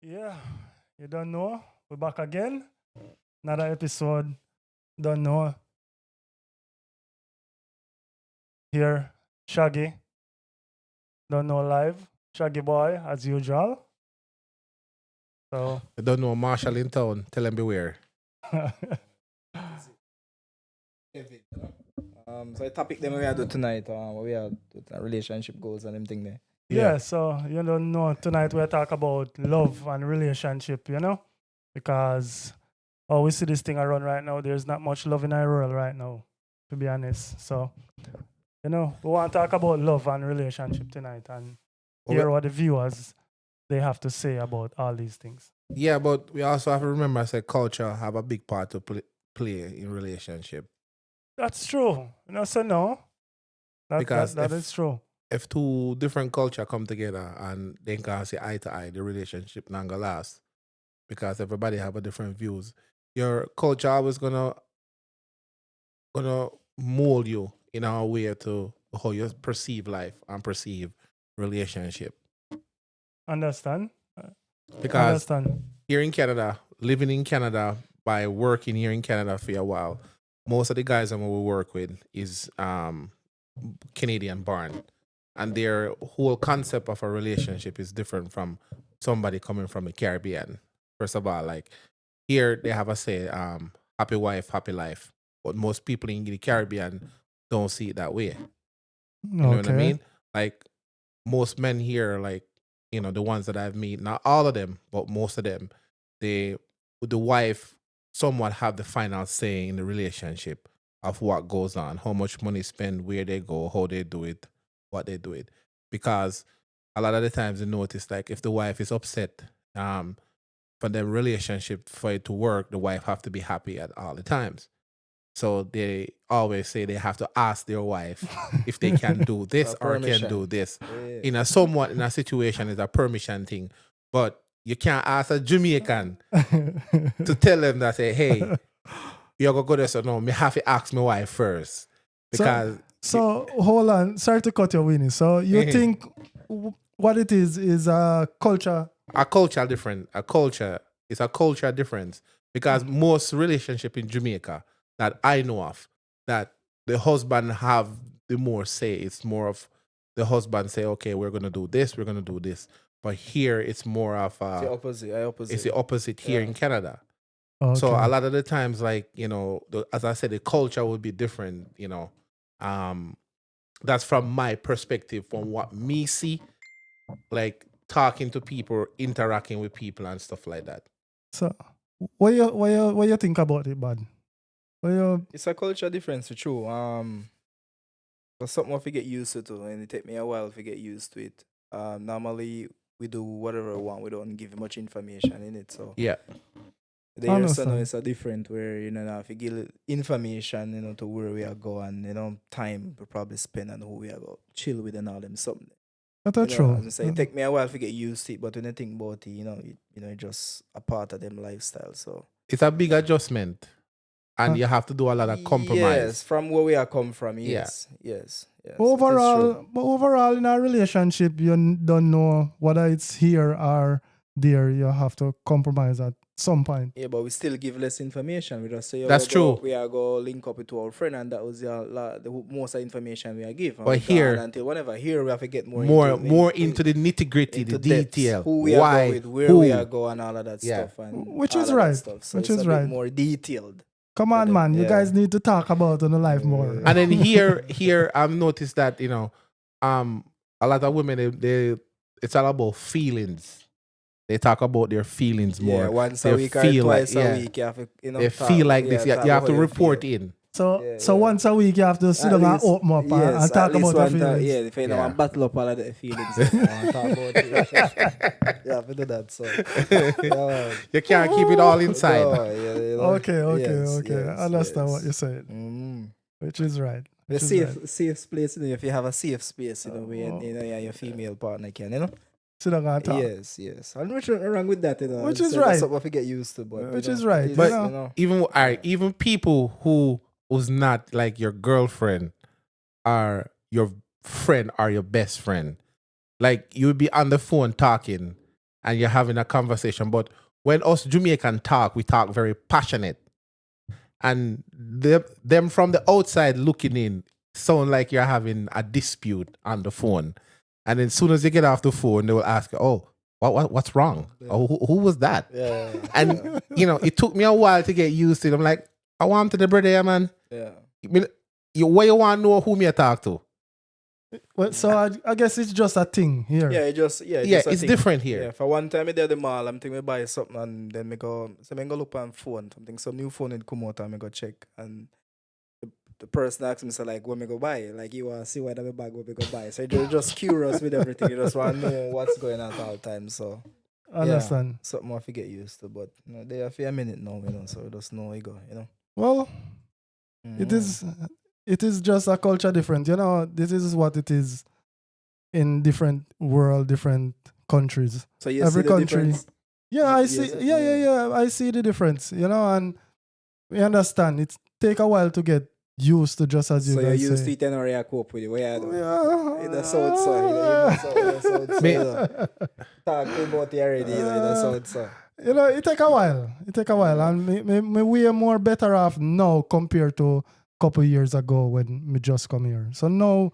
Yeah, you don't know. We're back again. Another episode. Don't know. Here, Shaggy. Don't know live. Shaggy boy, as usual. So, I don't know Marshall in town. Tell him beware. So the topic then we are do tonight, we are relationship goals and everything there. Yeah. yeah, so you don't know. Tonight we're talk about love and relationship, because we see this thing around right now. There's not much love in our world right now, to be honest. So, we want to talk about love and relationship tonight and hear what the viewers they have to say about all these things. Yeah, but we also have to remember that culture have a big part to play in relationship. That's true. So no, Because that is true. If two different culture come together and they can see eye to eye, the relationship not gonna last. Because everybody have a different views. Your culture always gonna mold you in a way to how you perceive life and perceive relationship. Understand? Because Understand. here in Canada, living in Canada by working here in Canada for a while, most of the guys that we work with is Canadian born, and their whole concept of a relationship is different from somebody coming from the Caribbean. First of all, like here they have a say, happy wife, happy life, but most people in the Caribbean don't see it that way. You know what I mean? Like most men here, like the ones that I've met, not all of them, but most of them, the wife somewhat have the final say in the relationship of what goes on, how much money spent, where they go, how they do it, what they do it. Because a lot of the times you notice, like if the wife is upset, for the relationship for it to work, the wife have to be happy at all the times. So they always say they have to ask their wife if they can do this or can do this. Yeah. In a situation is a permission thing. But you can't ask a Jamaican to tell them that say, hey, you're gonna go there, so no, me have to ask my wife first. Because so hold on, sorry to cut your Winnie. So you think what it is a culture? A culture different. It's a culture difference. Because most relationship in Jamaica that I know of, that the husband have the more say. It's more of the husband say, okay, we're gonna do this, we're gonna do this. But here it's more of It's the opposite. it's the opposite here in Canada. Okay. So a lot of the times, like, as I said, the culture would be different, that's from my perspective, from what me see, like talking to people, interacting with people and stuff like that. So what you think about it, bud? It's a culture difference for true. That's something I get used to, and it take me a while to get used to it. Normally we do whatever we want. We don't give much information in it. So Yeah. there, so now it's a different where now if you give information, to where we are going, time we probably spend on who we are go chill with and all them something. That's true. As I say, it take me a while to get used to it, but when you think about it, it's just a part of them lifestyle. So It's a big adjustment. And you have to do a lot of compromise. Yes, from where we are come from. Yes. Overall, in a relationship, you don't know whether it's here or there. You have to compromise at some point. Yeah, but we still give less information. We just say, That's true. We are go link up with our friend, and that was the most of information we are give. But here, until whenever here we have to get more into the nitty gritty, the detail, who we are going with, where we are going, and all of that stuff, and which is right. So which it's is a right. bit more detailed. Come on, man. You guys need to talk about in the life more. And then here I've noticed that, a lot of women, they it's all about feelings. They talk about their feelings more. Yeah, once they a week or twice a week. You have to, they feel like this. You have to report in. So once a week you have to sit down and open up and talk about your feelings. If you want to battle up all of the feelings, talk about it. You have to do that. So you can't keep it all inside. Okay. I understand what you're saying. Which is right. The safe place, if you have a safe space, where your female partner can, sit down and talk. Yes. And nothing wrong with that, Which is so right. That's something we get used to, but which is right. But even people who's not like your girlfriend are your friend or your best friend. Like you would be on the phone talking and you're having a conversation. But when us Jamaican talk, we talk very passionate. And them from the outside looking in sound like you're having a dispute on the phone. And then as soon as you get off the phone, they will ask, "Oh, what's wrong? Yeah. Oh, who was that?" Yeah. And it took me a while to get used to it. I'm like, I want to the brother, yeah, man. yeah. Why you want to know who me I talk to? Well, so I guess it's just a thing here. Yeah, just Yeah, just a it's thing. different here. Yeah, for one time I did at the mall, I'm thinking I buy something and then I go look on phone, something some new phone had come out and I go check and the person asked me so like when me go buy, like you want to see what my bag what me go buy. So you're just curious with everything. You just want to know what's going on at all times. So Understand? something I have to get used to, but they are for a minute now, so you just know you go, Well, it is just a culture different. This is what it is in different world, different countries. So you Every see the country. difference? Yeah, I You see. see- Yeah. I see the difference. And we understand. It take a while to get used to, just as you So you guys used to say. it and already cope with it. What you do? Yeah. In the south side, talk about it already, in the south side. It take a while. And me we are more better off now compared to a couple years ago when me just come here. So now,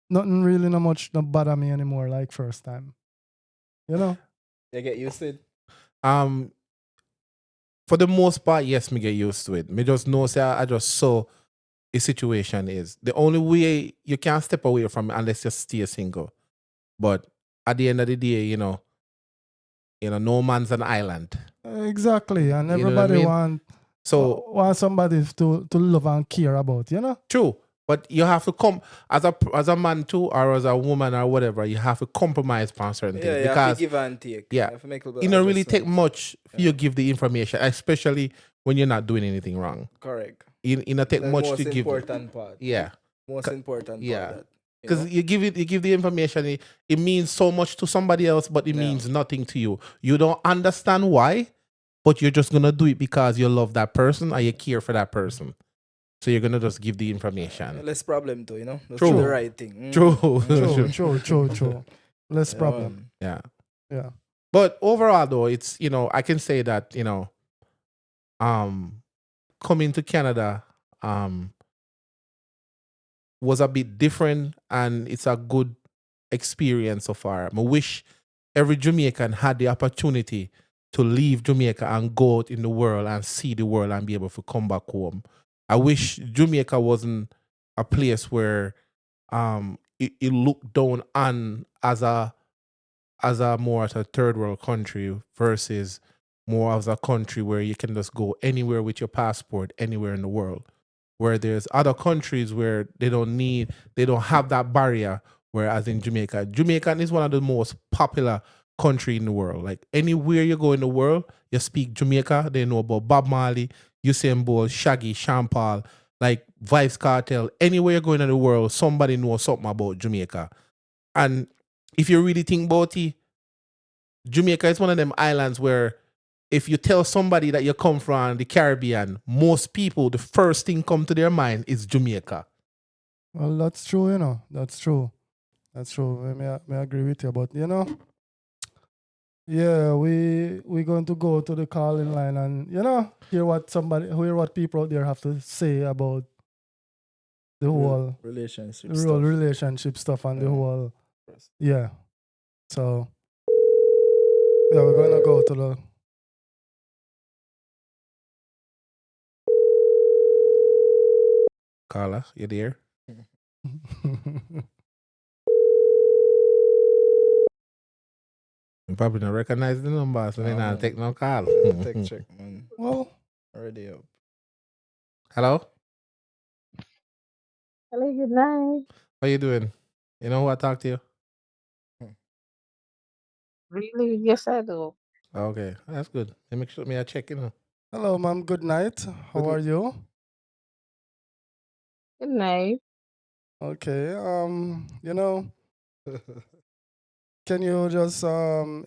nothing really no much no bother me anymore like first time. You get used to it. Um, for the most part, yes, me get used to it. Me just know say I just saw a situation is. The only way you can't step away from it unless you stay single. But at the end of the day, no man's an island. Exactly, and You know what I everybody mean? So want somebody to love and care about. true. But you have to come as a man too, or as a woman or whatever. You have to compromise on certain Yeah, things you have to because give and take. yeah, You have to make a little it bit don't really take adjustments. much for you give the information, especially when you're not doing anything wrong. Correct. It not take The much most to give. important part. Yeah, Most important yeah. part. That, because you give the information, it means so much to somebody else, but it Yeah. means nothing to you. You don't understand why, but you're just gonna do it because you love that person or you care for that person. So you're gonna just give the information. less problem too, Just True. do the right thing. True. Less Yeah, problem. man. Yeah. Yeah. But overall, though, it's I can say that coming to Canada was a bit different, and it's a good experience so far. I wish every Jamaican had the opportunity to leave Jamaica and go out in the world and see the world and be able to come back home. I wish Jamaica wasn't a place where it looked down on as a more as a third world country versus more as a country where you can just go anywhere with your passport anywhere in the world. Where there's other countries where they don't have that barrier. Whereas in Jamaica is one of the most popular country in the world. Like anywhere you go in the world, you speak Jamaica, they know about Bob Marley, Usain Bolt, Shaggy, Sean Paul, like Vybz Cartel. Anywhere you're going in the world, somebody knows something about Jamaica. And if you really think about it, Jamaica is one of them islands where if you tell somebody that you come from the Caribbean, most people, the first thing come to their mind is Jamaica. Well, that's true. That's true. May I agree with you, but yeah, we going to go to the calling line and hear what people out there have to say about the whole Relationship relationship stuff and the Yeah. whole So yeah, we're gonna go to the Carla, you there? You probably don't recognize the number, so they not take no call. Tech check, man. well, Already up. Hello? Hello, good night. How you doing? You know who I talk to you? Really? Yes, I do. Okay, that's good. Let me make sure I check, hello, ma'am. Good night. How Good are you? Good night. Okay. Can you just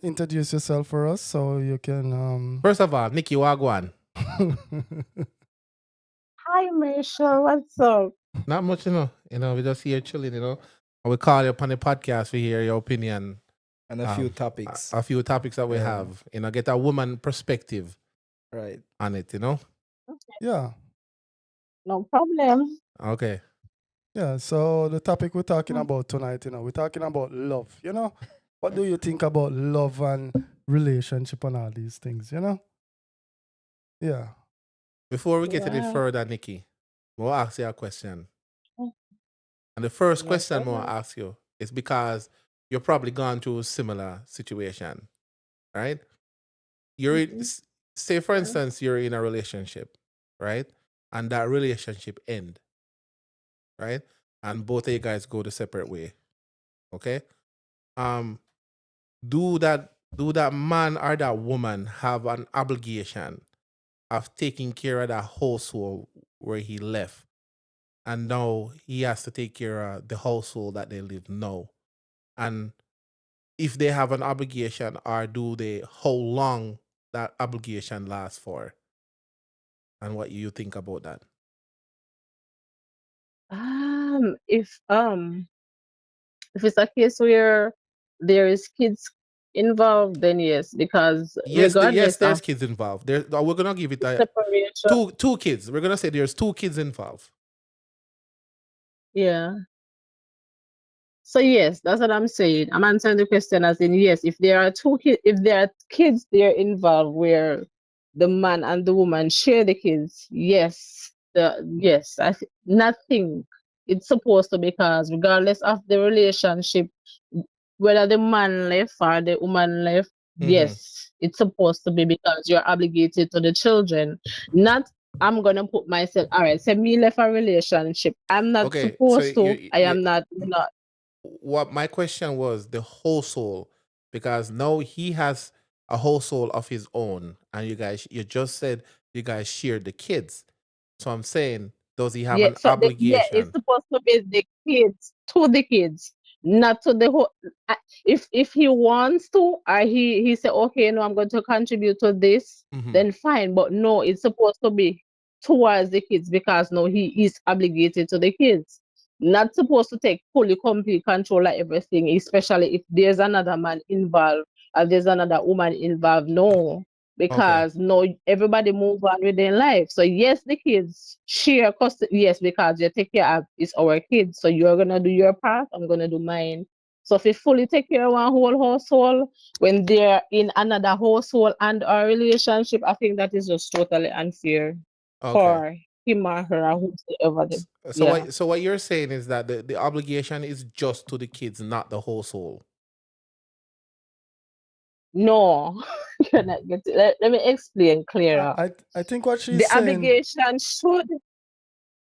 introduce yourself for us so you can First of all, Nikki Wagwan. Hi, Michelle. What's up? Not much, we just here chilling, and we call you up on the podcast to hear your opinion And a few topics. a few topics that we Yeah. have, get a woman perspective Right. on it, Yeah. No problem. Okay. Yeah. So the topic we're talking Mm. about tonight, we're talking about love. What do you think about love and relationship and all these things? Yeah. Before we get any Yeah. further, Nikki, we'll ask you a question. Mm. And the first No question we'll problem. ask you is because you're probably gone through a similar situation, right? You're in, Mhm. say for Yeah. instance, you're in a relationship, right? And that relationship end, right? And both of you guys go the separate way. Okay. Um, do that man or that woman have an obligation of taking care of that household where he left? And now he has to take care of the household that they live now. And if they have an obligation, or do they, how long that obligation lasts for, and what you think about that? If it's a case where there is kids involved, then yes, because Yes, regardless there's of kids involved. We're gonna give it separation, two kids. We're gonna say there's two kids involved. yeah. So yes, that's what I'm saying. I'm answering the question as in yes, if there are if there are kids there involved where the man and the woman share the kids, yes, nothing. It's supposed to, because regardless of the relationship, whether the man left or the woman left, Mm-hmm. yes, it's supposed to be, because you're obligated to the children. Not I'm gonna put myself, all right, say me left a relationship. I'm not Okay, so supposed to, I am not, what my question was, the household, because now he has a household of his own, and you just said you guys share the kids. So I'm saying, does he have yeah, an so it's obligation? supposed to be the kids, to the kids, not to the whole. If he wants to, or he say, okay, no, I'm going to contribute to this, Mm-hmm. then fine. But no, it's supposed to be towards the kids, because no, he is obligated to the kids. Not supposed to take fully complete control of everything, especially if there's another man involved or there's another woman involved. No, Okay. because no, everybody move on with their life. So yes, the kids share custody. Yes, because you take care of, it's our kids. So you're gonna do your part, I'm gonna do mine. So if you fully take care of one whole household when they're in another household and our relationship, I think that is just totally unfair Okay. for him or her or whoever. So Yeah. what you're saying is that the obligation is just to the kids, not the household. No, you're not getting. Let me explain clearer. I think what she's The saying, obligation should,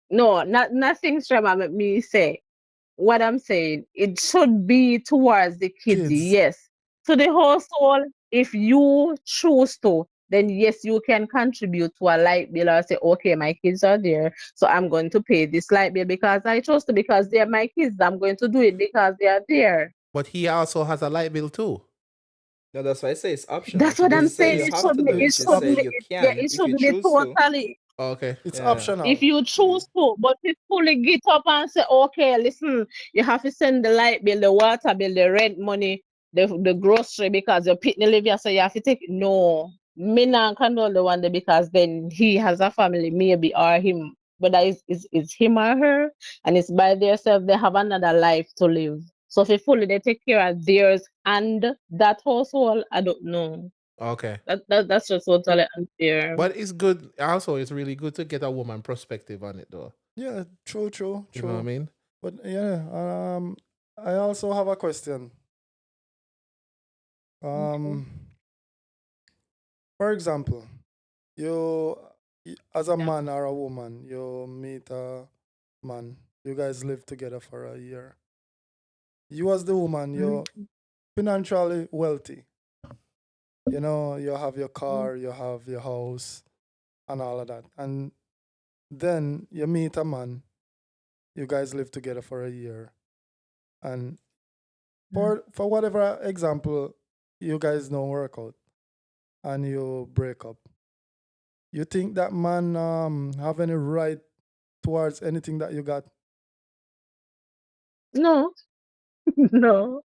no, nothing Shema make me say. What I'm saying, it should be towards the kids, kids. yes. To the household, if you choose to, then yes, you can contribute to a light bill or say, okay, my kids are there, so I'm going to pay this light bill because I chose to, because they're my kids. I'm going to do it because they are there. But he also has a light bill too. No, that's why I say it's optional. That's She what I'm didn't say saying. you It have to shouldn't. do it. It She It's said shouldn't. you Yeah, can it if you shouldn't be choose to. totally. Okay. it's Yeah. If optional. you choose to, but if fully get up and say, okay, listen, you have to send the light bill, the water bill, the rent money, the grocery, because you're pitting live here, so you have to take it. No, me not condone the one day, because then he has a family, maybe, or him, but that is him or her, and it's by themselves, they have another life to live. So if you fully they take care of theirs and that household, I don't know. Okay. That's just totally unfair. But it's good. Also, it's really good to get a woman perspective on it, though. Yeah, true, true, You know what I true. mean? But yeah, I also have a question. Okay. Um, for example, you as a Yeah. man or a woman, you meet a man, you guys live together for a year. You as the woman, Mm, you're financially wealthy. You have your mm, car, you have your house, and all of that. And then you meet a man, you guys live together for a year, and mm. for whatever example, you guys don't work out and you break up. You think that man have any right towards anything that you got? No, no.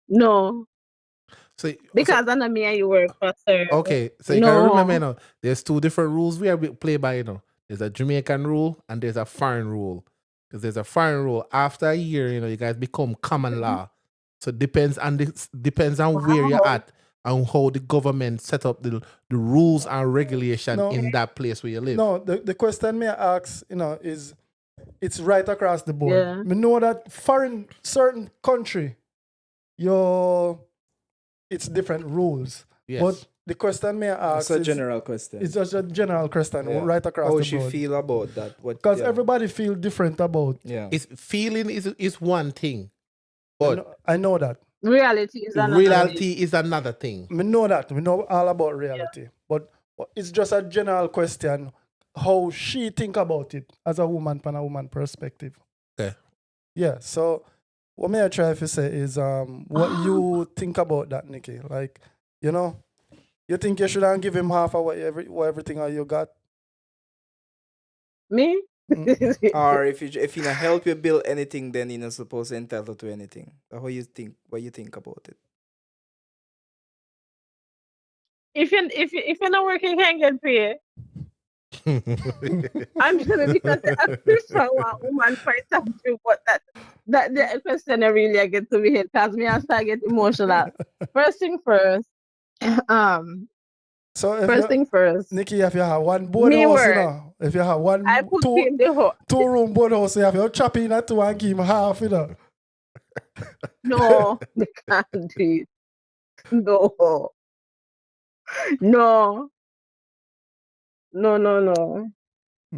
No, So, because I know me and you work for sir. okay, so you gotta remember, No. there's two different rules we play by, There's a Jamaican rule and there's a foreign rule. Because there's a foreign rule. After a year, you guys become common law. So depends on where you're Wow. at and how the government set up the rules and regulation No. in that place where you live. No, the question me ask, is it's right across the board. Yeah. Me know that certain country, it's different rules. Yes. But the question me ask It's a is general question. it's just a general question Yeah. right across How the she board. feel about that? Because everybody feel different about. Yeah. It's feeling is one thing, but I know that. Reality is another reality is another thing. We know that. We know all about reality. But it's just a general question how she think about it as a woman from a woman perspective. Okay. Yeah. So what may I try to say is what you think about that, Nikki? Like, you think you shouldn't give him half of everything you got? Me? Or if you not help you build anything, then you're not supposed to entitled to anything. What you think about it? if you're not working, you can't get paid. I'm sure because I'm sure a woman point of view, but that the question I really get to me head because me I start get emotional. First thing first, So first thing first, Nikki, if you have one board me house, work. if you have I put in the whole. 2-room board house, you have your chop in at 2 and give him half, No, they can't do it. No. No. No.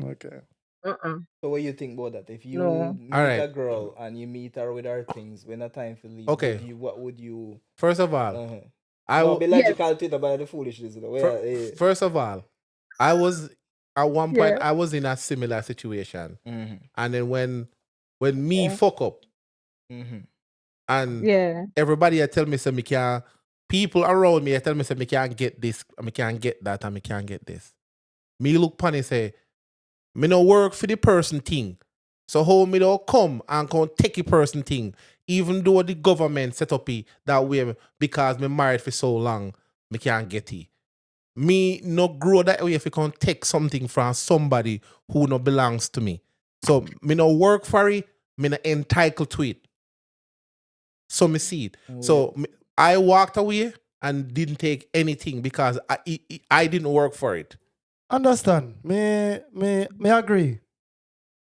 Okay. So what you think about that? If you No. meet Alright. a girl and you meet her with her things, when the time to leave, Okay. what would you? First of all, I No, will be logical to it about the foolishness. First of all, I was at one point Yeah. I was in a similar situation, Mhm. and then when me Yeah. fuck up Mhm. and Yeah. everybody I tell me say me can't, people around me I tell me say me can't get this, and me can't get that, and me can't get this. Me look funny say me no work for the person thing. So how me don't come and come take a person thing, even though the government set up it that way because me married for so long, me can't get it. Me no grow that way if you can take something from somebody who no belongs to me. So me no work for it, me no entitled to it. So me see it. So I walked away and didn't take anything because I didn't work for it. Understand. Me agree.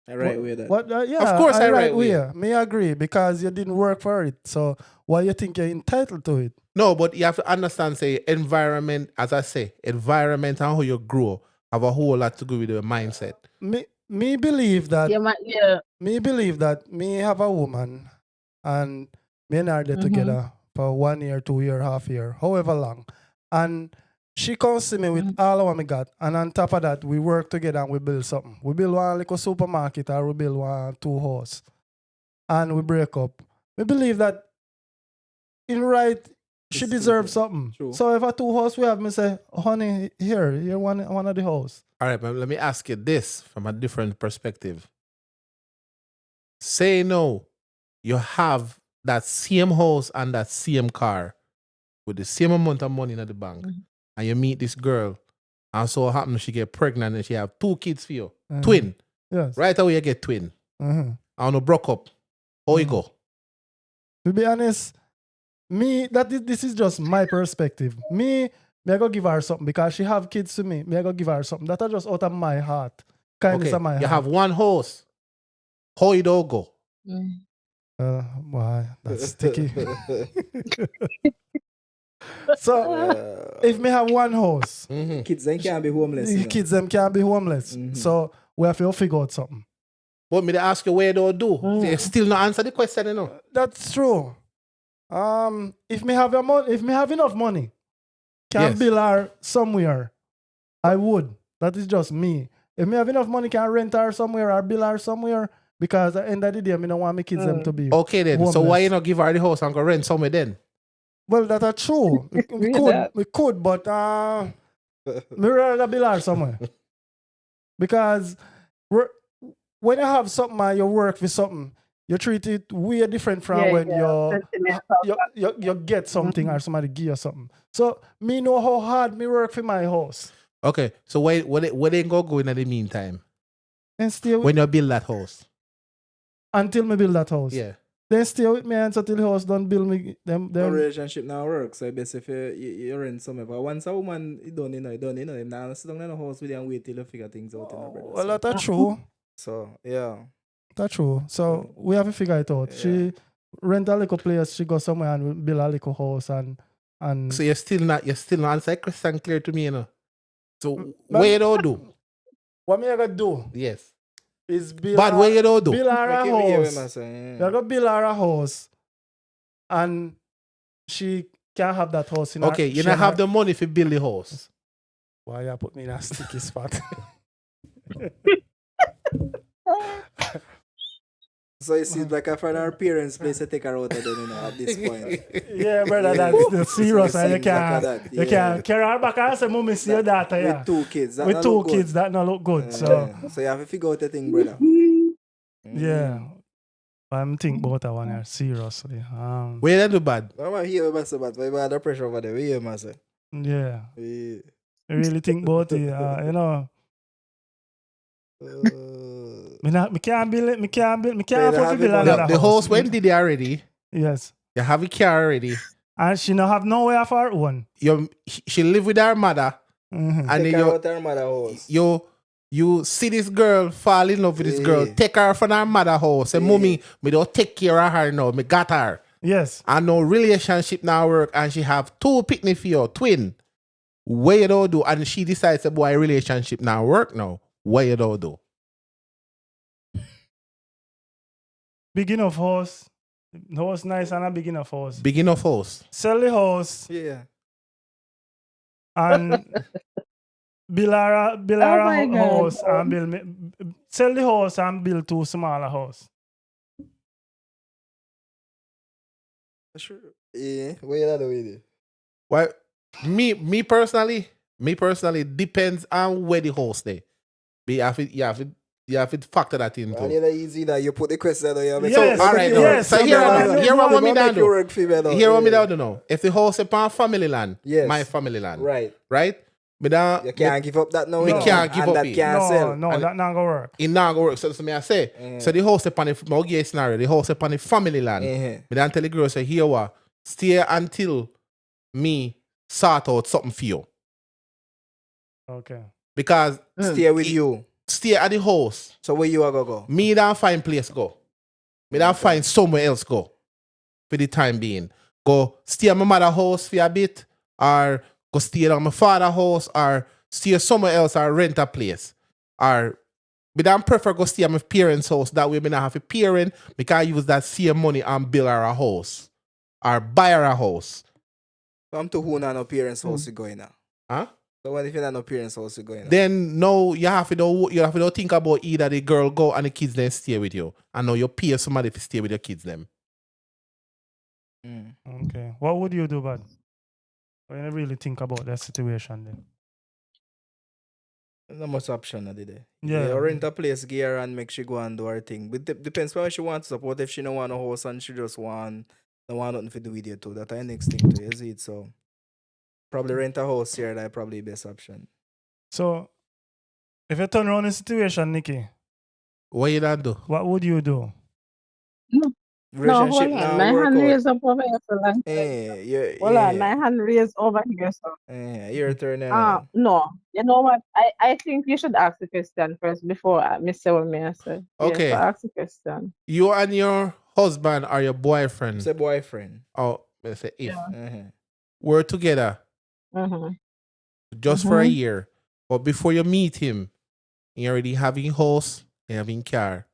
I right with that. Yeah, Of course I right right with you. Me agree because you didn't work for it. So why you think you're entitled to it? No, but you have to understand, say, environment, as I say, environment and how you grow have a whole lot to do with your mindset. Me believe that Yeah. me believe that me have a woman and me and her there together for 1 year, 2 year, half year, however long. And she comes to me with all of what me got. And on top of that, we work together and we build something. We build one little supermarket or we build 2 house. And we break up. We believe that in right, she deserves something. True. So if a 2 house we have, me say, honey, you're one of the house. All right, but let me ask you this from a different perspective. Say no, you have that same house and that same car with the same amount of money in the bank, and you meet this girl, and so happens she get pregnant and she have 2 kids for you, twin. Yes. Right away you get twin. And you broke up. How you go? To be honest, this is just my perspective. Me I go give her something because she have kids to me. Me I go give her something. That are just out of my heart. Kindness Okay, of my you heart. have one house. How you don't go? Why? That's sticky. So if me have one house, Kids then can't be homeless. kids them can't be homeless. So we have to figure out something. What me to ask you where do do? You still not answer the question, you know. That's true. If me have enough money, can bill her somewhere, I would. That is just me. If me have enough money, can rent her somewhere or bill her somewhere, because at the end of the day, me don't want my kids them to be okay then. homeless. So why you not give her the house and go rent somewhere then? Well, that are true. We could, but me rather bill her somewhere. Because when you have something and you work for something, you treat it way different from Yeah, when yeah. Sentimental. you get something or Mhm. somebody give you something. So me know how hard me work for my house Okay, so where they go in the meantime and stay with when you build that house? until me build that house. Yeah. Then stay with me until the house don't build me them. No Then relationship now work. So best if you're in somewhere. But once a woman you don't them now sit down in the house with you and wait till you figure things out, brother. well, that's Mhm. true. So yeah. That's true. So we have to figure it out. Yeah. She rent a little place. She go somewhere and build a little house and So you're still not answer question clear to me, So but- what you don't do? what me I gotta do Yes. is build But what you don't do? build her a Like every year when I house. say, You go build her a house, and she can have that house in Okay, her. you don't have the money to build the house. Why you put me in a sticky spot? So you see, it's like I find our parents' place to take her out of then, at this point. Yeah, brother, Yeah. that's serious. So And you it seems like can't, that, you yeah. can't carry her back and say, "Mommy, see your daughter, yeah." With two kids. That With not two look good. kids, that not look good. So So you have to figure out the thing, brother. yeah, I'm thinking about that one here seriously. Where you do bad? I'm not here about but we have the pressure over there. We hear, man. Yeah, Yeah. I really think about it. You know, me can't build it. Me can't Better afford to have build it, another brother. The house house. when did they already? Yes, You have a car already. and she no have nowhere of her own. She live with her mother, Mhm. and Take then her out her mother house. you see this girl, fall in love with this girl, Yeah. take her from her mother house. Say, Yeah. mommy, me don't take care of her now. Me got her. Yes, And no relationship now work, and she have two picnic for you, twin. What you don't do? And she decides, boy, relationship now work now. What you don't do? big enough house. House nice and a big enough house. Big enough house. Sell the house Yeah. and build her Oh my God. house and sell the house and build two smaller house. Sure. Yeah. What you do with it? Well, me personally, depends on where the house they. Be you have to factor that in And too. it's easy that you put the question on you. Yes, all right, yes. so here what me down do. Work for me now. Here what me down do now. If the house is on family land, Yes. my family land, Right. right? Me down, You can't give up that now. Me you know, can't give and up that it. can't No, sell. no, And that not gonna work. it not go work. So me I say, so the house is on the I'll give you a scenario. The house is on the family land. Uh-huh. Me then tell the girl say, here what, stay until me sort out something for you. Okay. Because Stay with you. stay at the house. So where you are gonna go? Me don't find place go. Me don't find somewhere else go. For the time being. Go stay at my mother's house for a bit. Or go stay at my father's house. Or stay somewhere else or rent a place. Or me don't prefer go stay at my parents' house. That way me not have a parent. Me can use that same money and build her a house. Or buy her a house. Come to who not no parents' house you going now? Huh? So what if you not no parents' house you going now? Then no, you have to think about either the girl go and the kids then stay with you. And now you pay somebody to stay with your kids them. Okay. What would you do, bud? When you really think about that situation then? Not much option at the day. Yeah. You rent a place, give her and make she go and do her thing. But depends what she wants to support. If she don't want a house and she just don't want nothing to do with you too. That's the next thing to you see it. So probably rent a house here, that's probably the best option. So, if you turn around the situation, Nikki, What you not do? what would you do? No, hold Relationship on. now My work hand out. raised up over here for long. Hold on, my hand raised over here, so. Your turn now. No. You know what? I think you should ask the question first before I say what may I say. Okay. Yeah, so ask the question. You and your husband or your boyfriend, Say boyfriend. or let's say if, Yeah. were together Mm-hmm. just for a year, but before you meet him, you already having house, you having car,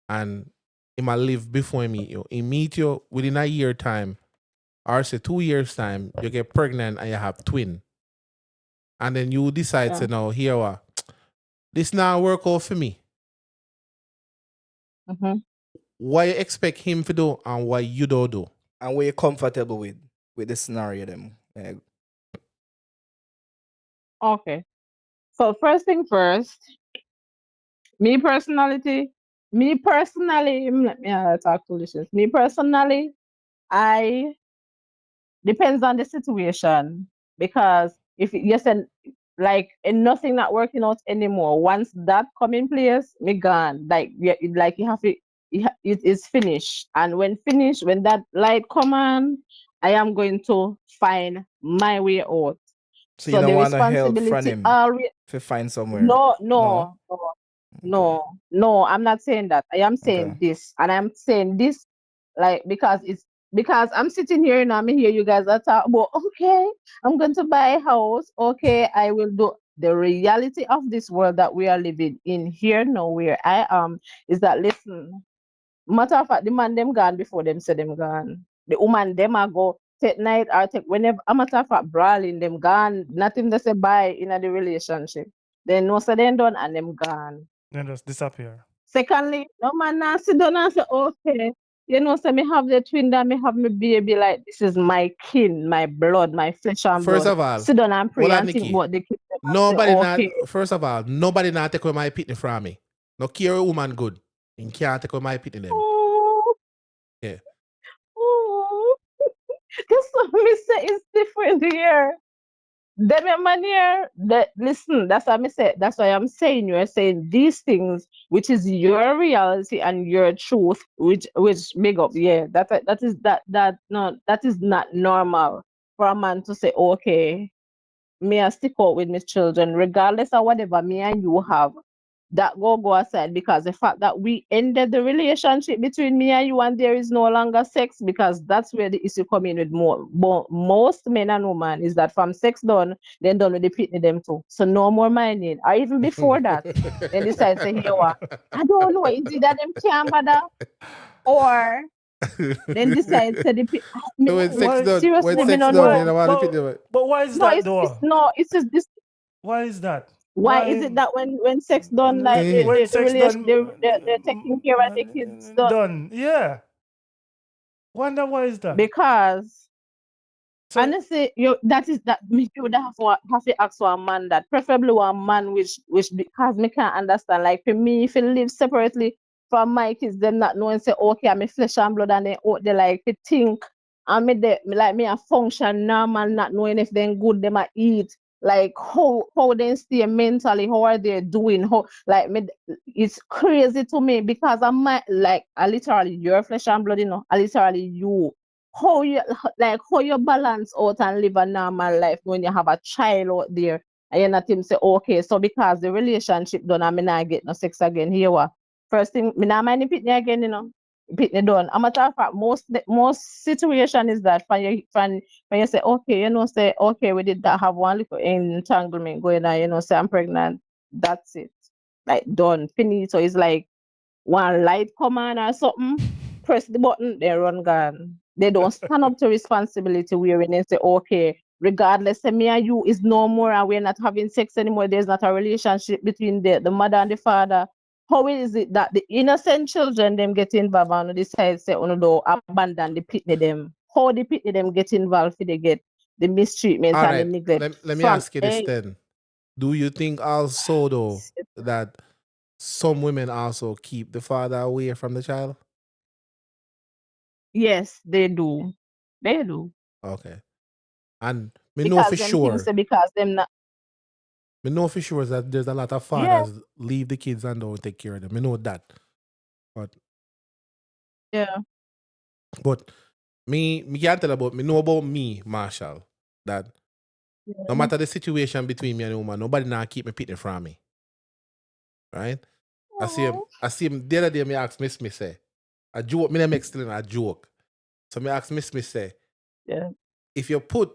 and he might live before he meet you. He meet you within a year time, or say 2 years time, you get pregnant and you have twin. And then you decide Yeah. to know, here what, this now work out for me. Mm-hmm. What you expect him to do and what you don't do. And what you comfortable with the scenario them. Okay. So first thing first, me personality, Me personally, let me talk foolishness. Me personally, I depends on the situation, because if you said like and nothing not working out anymore, once that come in place, me gone. Like like you have to, it is finished. And when finished, when that light come on, I am going to find my way out. So you So don't the want to help from responsibility him always. to find somewhere. No, No. no, no, Okay. no. I'm not saying that. I am Okay. saying this, and I'm saying this like because I'm sitting here and I'm hear you guys are talk about, okay, I'm going to buy a house. Okay, I will do. The reality of this world that we are living in here now, where I am, is that listen. Matter of fact, the man them gone before them say them gone. The woman them a go take night or take whenever. A matter of fact, brawling them gone. Nothing they say bye in the relationship. Then no say them done and them gone. Then just disappear. Secondly, no man now sit down and say, okay, you know, say me have the twin that me have my baby, like this is my kin, my blood, my flesh and First blood. of all, Sit down and pray hold on, and think Nikki. about the kid them and say, okay. First of all, nobody not take away my pitney from me. No care a woman good. You can't take away my pitney them. Oh, Yeah. oh. That's what me say is different here. Them a man here, that listen, that's what I say. That's why I'm saying you are saying these things, which is your reality and your truth, which big up, yeah. That is not normal for a man to say, okay, me I stick out with my children, regardless of whatever me and you have. That go aside, because the fact that we ended the relationship between me and you and there is no longer sex, because that's where the issue come in with most men and women, is that from sex done, then done with the pitney them too. So no more minding. Or even before that, then decide say, here what? I don't know, is it that them can't bother? Or then decide say So Why? when seriously, me sex no done, you know. don't want to pitney. But why is No, that though? it's just this. Why is that? Why is Why it that when sex done, like when the sex relation, done they're taking care of the kids done? done? Yeah. Wonder why is that? Because So honestly, that me you would have to ask for a man, that preferably one man which, because me can't understand. Like for me, if you live separately from my kids, them not knowing say, okay, I'm a flesh and blood, and they like to think and me a function normal, not knowing if they good, them a eat. Like how they stay mentally, how are they doing? How like me, it's crazy to me, because I'm like I literally your flesh and blood, I literally you. How you balance out and live a normal life when you have a child out there, and you're not him say, okay, so because the relationship done and me not get no sex again, here what? First thing, me not mind the pitney again, pitney done. A matter of fact, most situation is that when you say, okay, say, okay, we did that, have one little entanglement going on, say I'm pregnant, that's it. Like done, finish. So it's like one light come on or something, press the button, they run gone. They don't stand up to responsibility wherein they say, okay, regardless, say me and you is no more and we're not having sex anymore, there's not a relationship between the mother and the father. How is it that the innocent children them get involved and decide say oh no do abandon the pitney them? How the pitney them get involved if they get the mistreatment All and the right. neglect Let me from ask you this then. Do you think also though that some women also keep the father away from the child? yes, they do. They do. Okay. And me know Because for them things sure, say because them not. that there's a lot of Yeah, fathers leave the kids and don't take care of them. Me know that. But yeah, but me can't tell about me know about me, Marshall, that no yeah. matter the situation between me and the woman, nobody now keep me pitting from me. Right? Oh, I see him the other day me ask Miss Smith say, a joke, me them explain a joke. So me ask Miss Smith say, yeah, if you put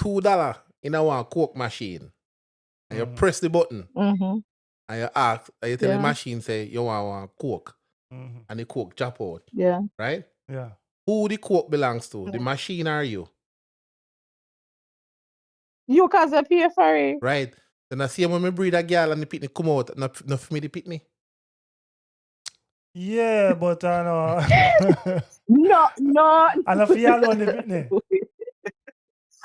$2 in a one Coke machine and you Mhm, press the button mm-hmm, and you ask, and you tell the yeah, machine say you want one Coke mhm. and the Coke drop out, yeah, right? Yeah. Who the Coke belongs to? The yeah. machine or you? You cause a pay for it. Right? Then I see when me breed a girl and the pitney come out, not for me the pitney. Yeah, but I know. No, no, And if you alone the pitney.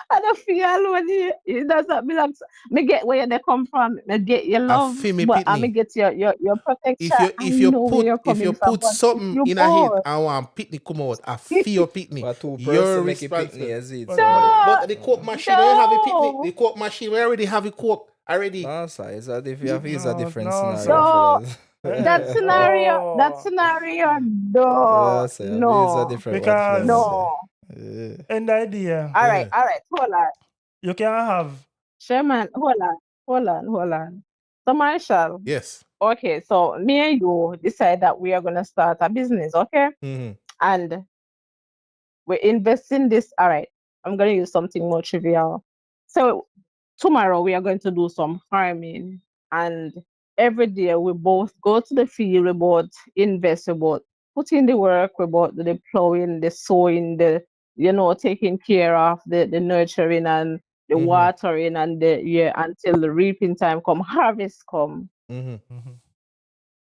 I don't feel alone here. It doesn't belong. Me get where they come from. Me get your A love, feel me but I me pitney. get your protection. I If you know where put you're if you coming from, put but if something you in a head bored, and want pitney come out, I feel pitney. But two You're person make it responsible. picnic as it, But so no, But the coke machine where you have a picnic, no, the coke machine we already have a coke already. no, sir, it's a no, different no, scenario sir. for no. Eh, That oh, scenario, no, yeah, sir, it's a no, different one for them, because sir. no. Yeah. in the idea, Yeah. All right, hold on. you can have. Sherman, hold on. So Marshall, Yes. okay, so me and you decide that we are gonna start a business, okay? Mm-hmm. And we invest in this. All right, I'm gonna use something more trivial. So tomorrow we are going to do some farming, and every day we both go to the field, we both invest, we both put in the work, we both do the plowing, the sowing, the taking care of the nurturing and the Mm-hmm. watering and the until the reaping time come, harvest come. Mm-hmm. Mhm.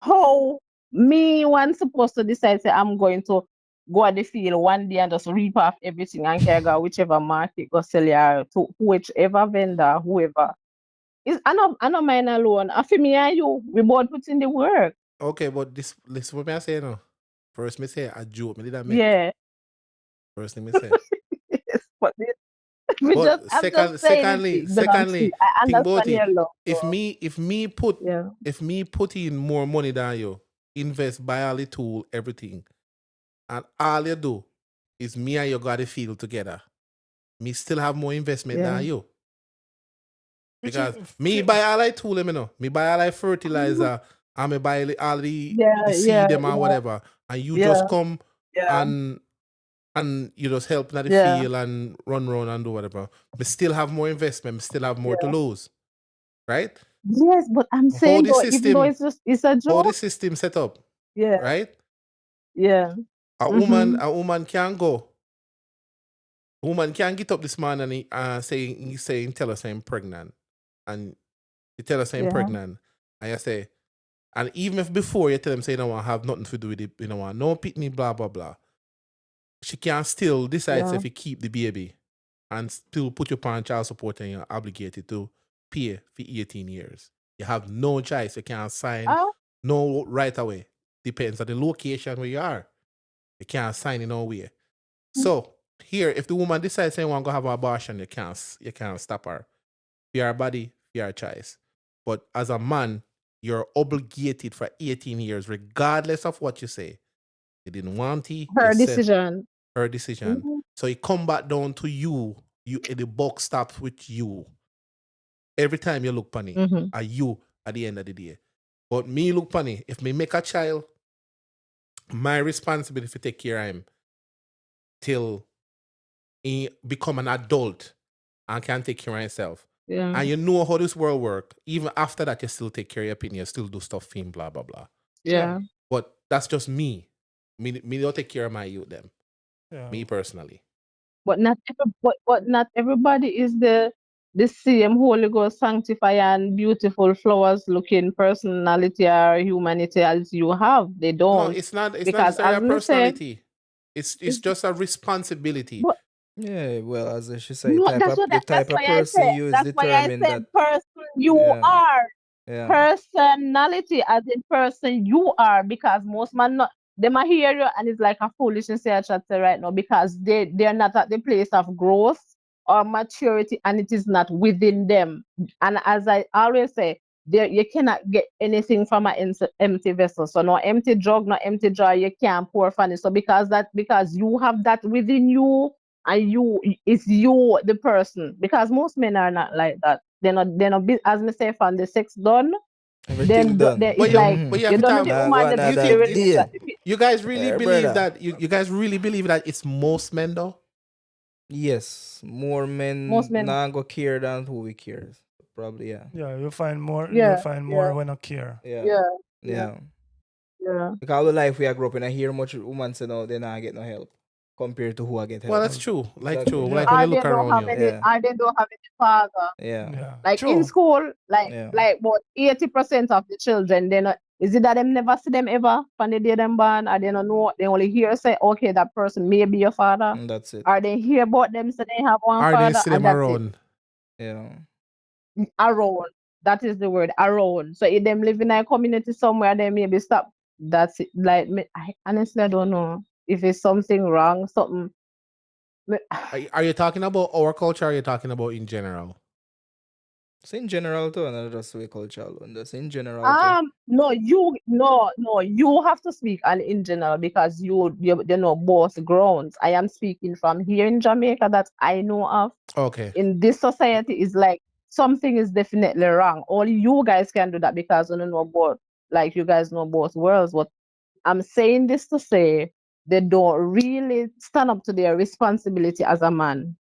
How me one supposed to decide say I'm going to go at the field one day and just reap off everything and carry go whichever market go sell ya to whichever vendor, whoever. I know mine alone. I feel me and you, we both put in the work. Okay, but this what me I say now. First me say a joke, me did I make. Yeah. First thing me say. Yes, but But I'm just saying secondly, it belongs to you. I think about understand it. your love. If So, me yeah. if me put in more money than you, invest, buy all the tool, everything, and all you do is me and you got the field together, me still have more investment Yeah. than you. Which Because is, me buy all I tool, you know. Me buy all I fertilizer and me buy all the Yeah, seed yeah, them or yeah, whatever. And you yeah, just come yeah, and you just help in the yeah, field and run around and do whatever. Me still have more investment, me still have more to yeah. lose. Right? Yes, but I'm How saying the though, even though system it's a how the joke. system set up, Yeah, right? yeah. A Mm-hmm. woman can go. A woman can get up this morning and saying tell us I'm pregnant. And you tell us I'm Yeah. pregnant. And you say, and even if before you tell them say you don't want to have nothing to do with it, you don't want no pitney, blah blah blah. She can still decide Yeah. if you keep the baby and still put your parent child support and you're obligated to pay for 18 years. You have no choice. You can't sign Oh, no right away. Depends on the location where you are. You can't sign in no way. So here, if the woman decides she want to have an abortion, you can't stop her. For your body, for your choice. But as a man, you're obligated for 18 years, regardless of what you say. You didn't want it, you her said decision. her decision. Mm-hmm. So it come back down to you. The buck stops with you. Every time you look funny, Mm-hmm. are you at the end of the day. But me look funny. If me make a child, my responsibility to take care of him till he become an adult and can take care of himself. Yeah. And you know how this world work. Even after that, you still take care of your opinion, you still do stuff for him, blah blah blah. yeah, Yeah. But that's just me. Me don't take care of my youth them. yeah. Me personally. But not everybody is the same Holy Ghost sanctify and beautiful flowers looking personality or humanity as you have. They No, don't. it's not Because necessarily as a me say, personality. It's it's, just a responsibility. but Yeah, well, as she say, no, the that's type of why I person said you is that's why I determined said that. person you Yeah, are. yeah. Personality as in person you are, because most man not them a hear you and it's like a foolishness say I chat say right now, because they're not at the place of growth or maturity, and it is not within them. And as I always say, there you cannot get anything from an empty vessel. So no empty jug, no empty jar, you can't pour from it. So because you have that within you, and you it's you the person, because most men are not like that. They're not as me say from the sex done, Everything then done. But it's you like Mm-hmm. but you have you to done with talk. the Nah, woman, go then Do you the another think relationship. day. you guys really Hey, believe brother. that you guys really believe that it's most men though? Yes, more Most men men, not go care than who we cares. Probably, yeah. Yeah, you'll find more. You'll yeah, find yeah, more when I care. Yeah, yeah, yeah, yeah. yeah. Because the life we are growing up in, I hear much women say no, they not get no help compared to who I get Well, help. that's Well, true. Like true. Exactly. Like yeah, when you Or look around you. Yeah, they don't have any father. yeah, yeah, Like in true. school, yeah. like about 80% of the children, Is it that them never see them ever from the day them born, or they don't know, they only hear say, okay, that person may be your father, And that's it. or they hear about them so they have one Are they father, see and them that's it. around? Yeah. Around. That is the word, around. So if them live in a community somewhere, they maybe stop. That's it. Like I honestly I don't know if it's something wrong, something. Are you talking about our culture? Or are you talking about in general? So in general too, and not just way culture alone. Just in general too. No, you have to speak and in general because you know both grounds. I am speaking from here in Jamaica that I know of. Okay. In this society is like something is definitely wrong. Only you guys can do that because you know both, like you guys know both worlds. But I'm saying this to say they don't really stand up to their responsibility as a man.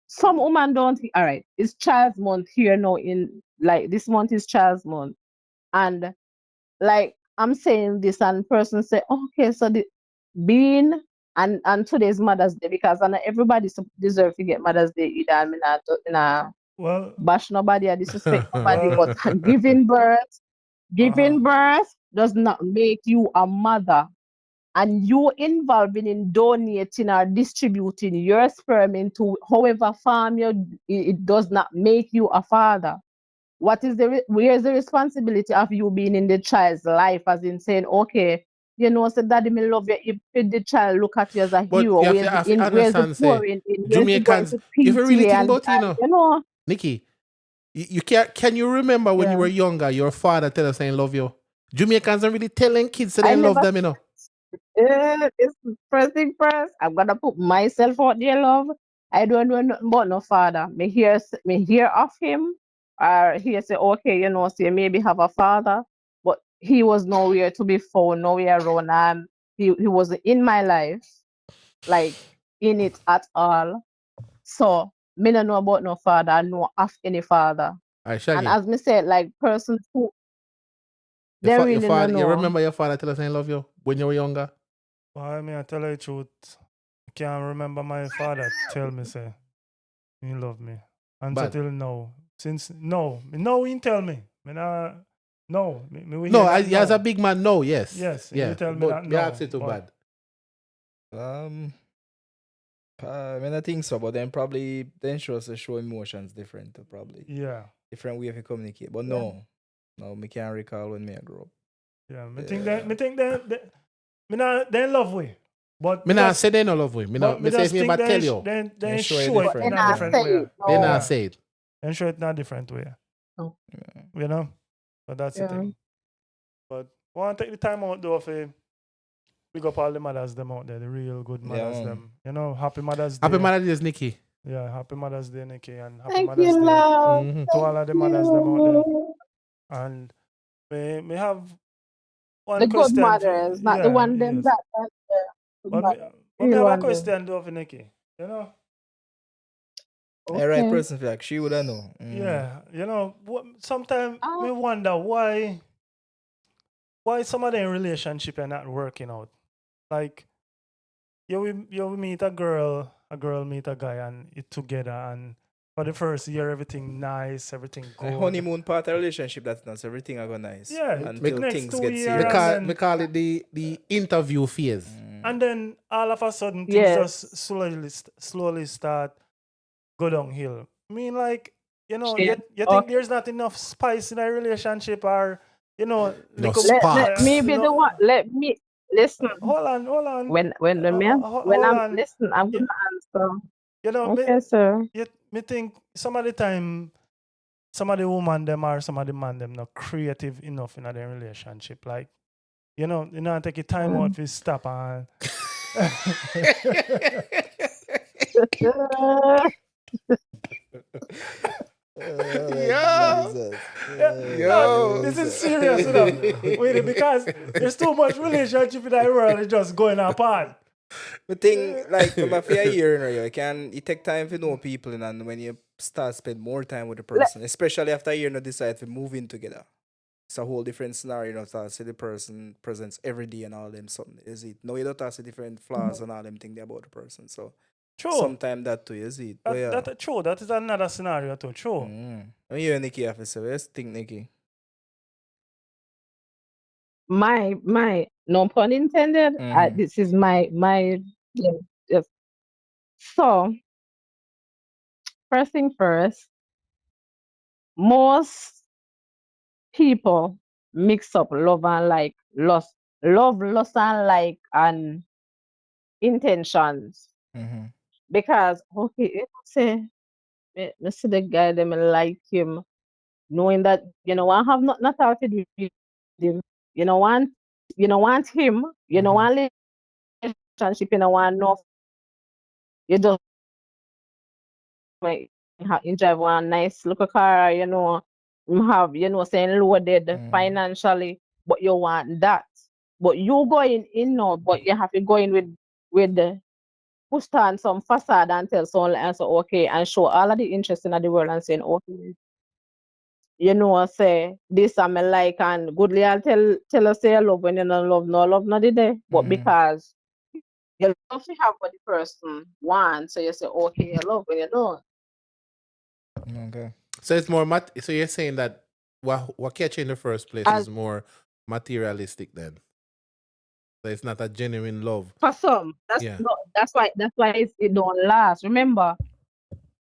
Some women don't. All right, it's Child's Month here now. In like this month is Child's Month, and like I'm saying this, and person say, okay, so the being and today's Mother's Day because I know everybody deserve to get Mother's Day either. I mean, in a Well, bash nobody, I disrespect nobody, well, but uh-huh. giving birth does not make you a mother. And you involving in donating or distributing your sperm into however farm it does not make you a father. What is where is the responsibility of you being in the child's life, as in saying, okay, you know, so daddy, me love you. If the child look at you as a But hero, you have to where's the understand, say, pouring in, where's the going Jamaicans, to if you really PTA think and about it, you know, Nikki, you can you remember when you yeah. were younger, your father tell us saying love you? Jamaicans don't really telling kids that I they love never. them. It's first thing first. I'm gonna put myself out there, love. I don't know nothing about no father. Me hear of him, or he say, okay, you know, say maybe have a father, but he was nowhere to be found, nowhere around. He wasn't in my life, like in it at all. So me don't know about no father. I know of any father. Alright, And Shaggy. as me said, like persons who they Your really don't father, you know. remember your father tell us saying love you when you were younger? Well, I mean, I tell you the truth. I can't remember my father tell me say he love me. And so But till now. Since no, he tell me. Me nah, no, me we no, hear that as a no. big man, no, yes. Yes, he Yeah. tell me But that me ask no. it too But bad. I mean, I think so, but then probably then shows to show emotions different, probably yeah, different way to communicate. But Yeah. no, me can't recall when me I grew up. yeah. Yeah. Me think me not they in love we. But Me me not just say they no love me. but me Me say if just me think ever tell you, They they show it show it But they in different, a not yeah. different say way. it, they no. not Yeah. say it. They show it in a different way. Oh, Yeah. You know? But that's the yeah. thing. But I want to take the time out though for big up all the mothers them out there, the real good Yeah, mothers man. them. You know, happy Mother's Happy Day. Mother's Day, Nikki. Yeah, happy Mother's Day, Nikki, and happy Thank Mother's you, Day love. Mm-hmm. to Thank all of the mothers them out there. you. And may have one The good question for mothers, not the yeah, one them yes. that good But me, mother. but me Real have a one them. question though for Nikki. You know? The right Okay. person for like she would have know. Yeah, you know, sometimes Ah, me wonder why some of them relationship are not working out. Like you will meet a girl meet a guy and it together and for the first year everything nice, everything A good. honeymoon part of relationship that's not everything I go nice Yeah, until next things two get year serious. Me call it the interview phase. and then all of a sudden things just yes. slowly start go downhill. I mean, like, you know, Yeah. you think Okay. there's not enough spice in a relationship or, you know, No little, Let sparks. me you be the know, one. Let me listen. hold on, When the man when hold I'm on. listen, I'm You, gonna answer. you know, Okay, sir. me think some of the time, some of the woman them or some of the man them not creative enough in their relationship. Like, you know, take your time out Mm. to stop and Oh, Yo, Jesus. yeah, no, yo. this is serious enough. Wait, because there's too much relationship in that world. It's just going apart. But thing like my fear year, you can you take time to know people and when you start spend more time with the let, person, especially after a year you decide to move in together. It's a whole different scenario, start see the person presents every day and all them something. Is it? No, you don't have see different flaws and all them thing there about the person. So True. sometimes that too is it. But yeah. That true. That is another scenario too. True. Mm. And you and Nikki have to say, what you think, Nikki? my no pun intended. Mm-hmm. This is my yeah, yes. So first thing first, most people mix up love and like lust and like and intentions Mm-hmm. because okay, you know, say me see the guy them like him, knowing that you know I have not started with him, you know want him, you know Mm-hmm. want relationship, you know want no, you just like you drive one nice little car, you know, you have, you know, saying loaded Mm-hmm. financially, but you want that. But you going in now, but you have to go in with the push on some facade and tell someone and say, okay, and show all of the interest in the world and saying, okay, you know, say this I'm like and goodly I'll tell us say I love when you don't love, no love not the day. But Mm-hmm. because you love to have what the person wants, so you say, okay, I love when you don't. Okay. So it's more so you're saying that what catch you in the first place As is more materialistic then. So it's not a genuine love. for some, that's Yeah. no, that's why it don't last. Remember,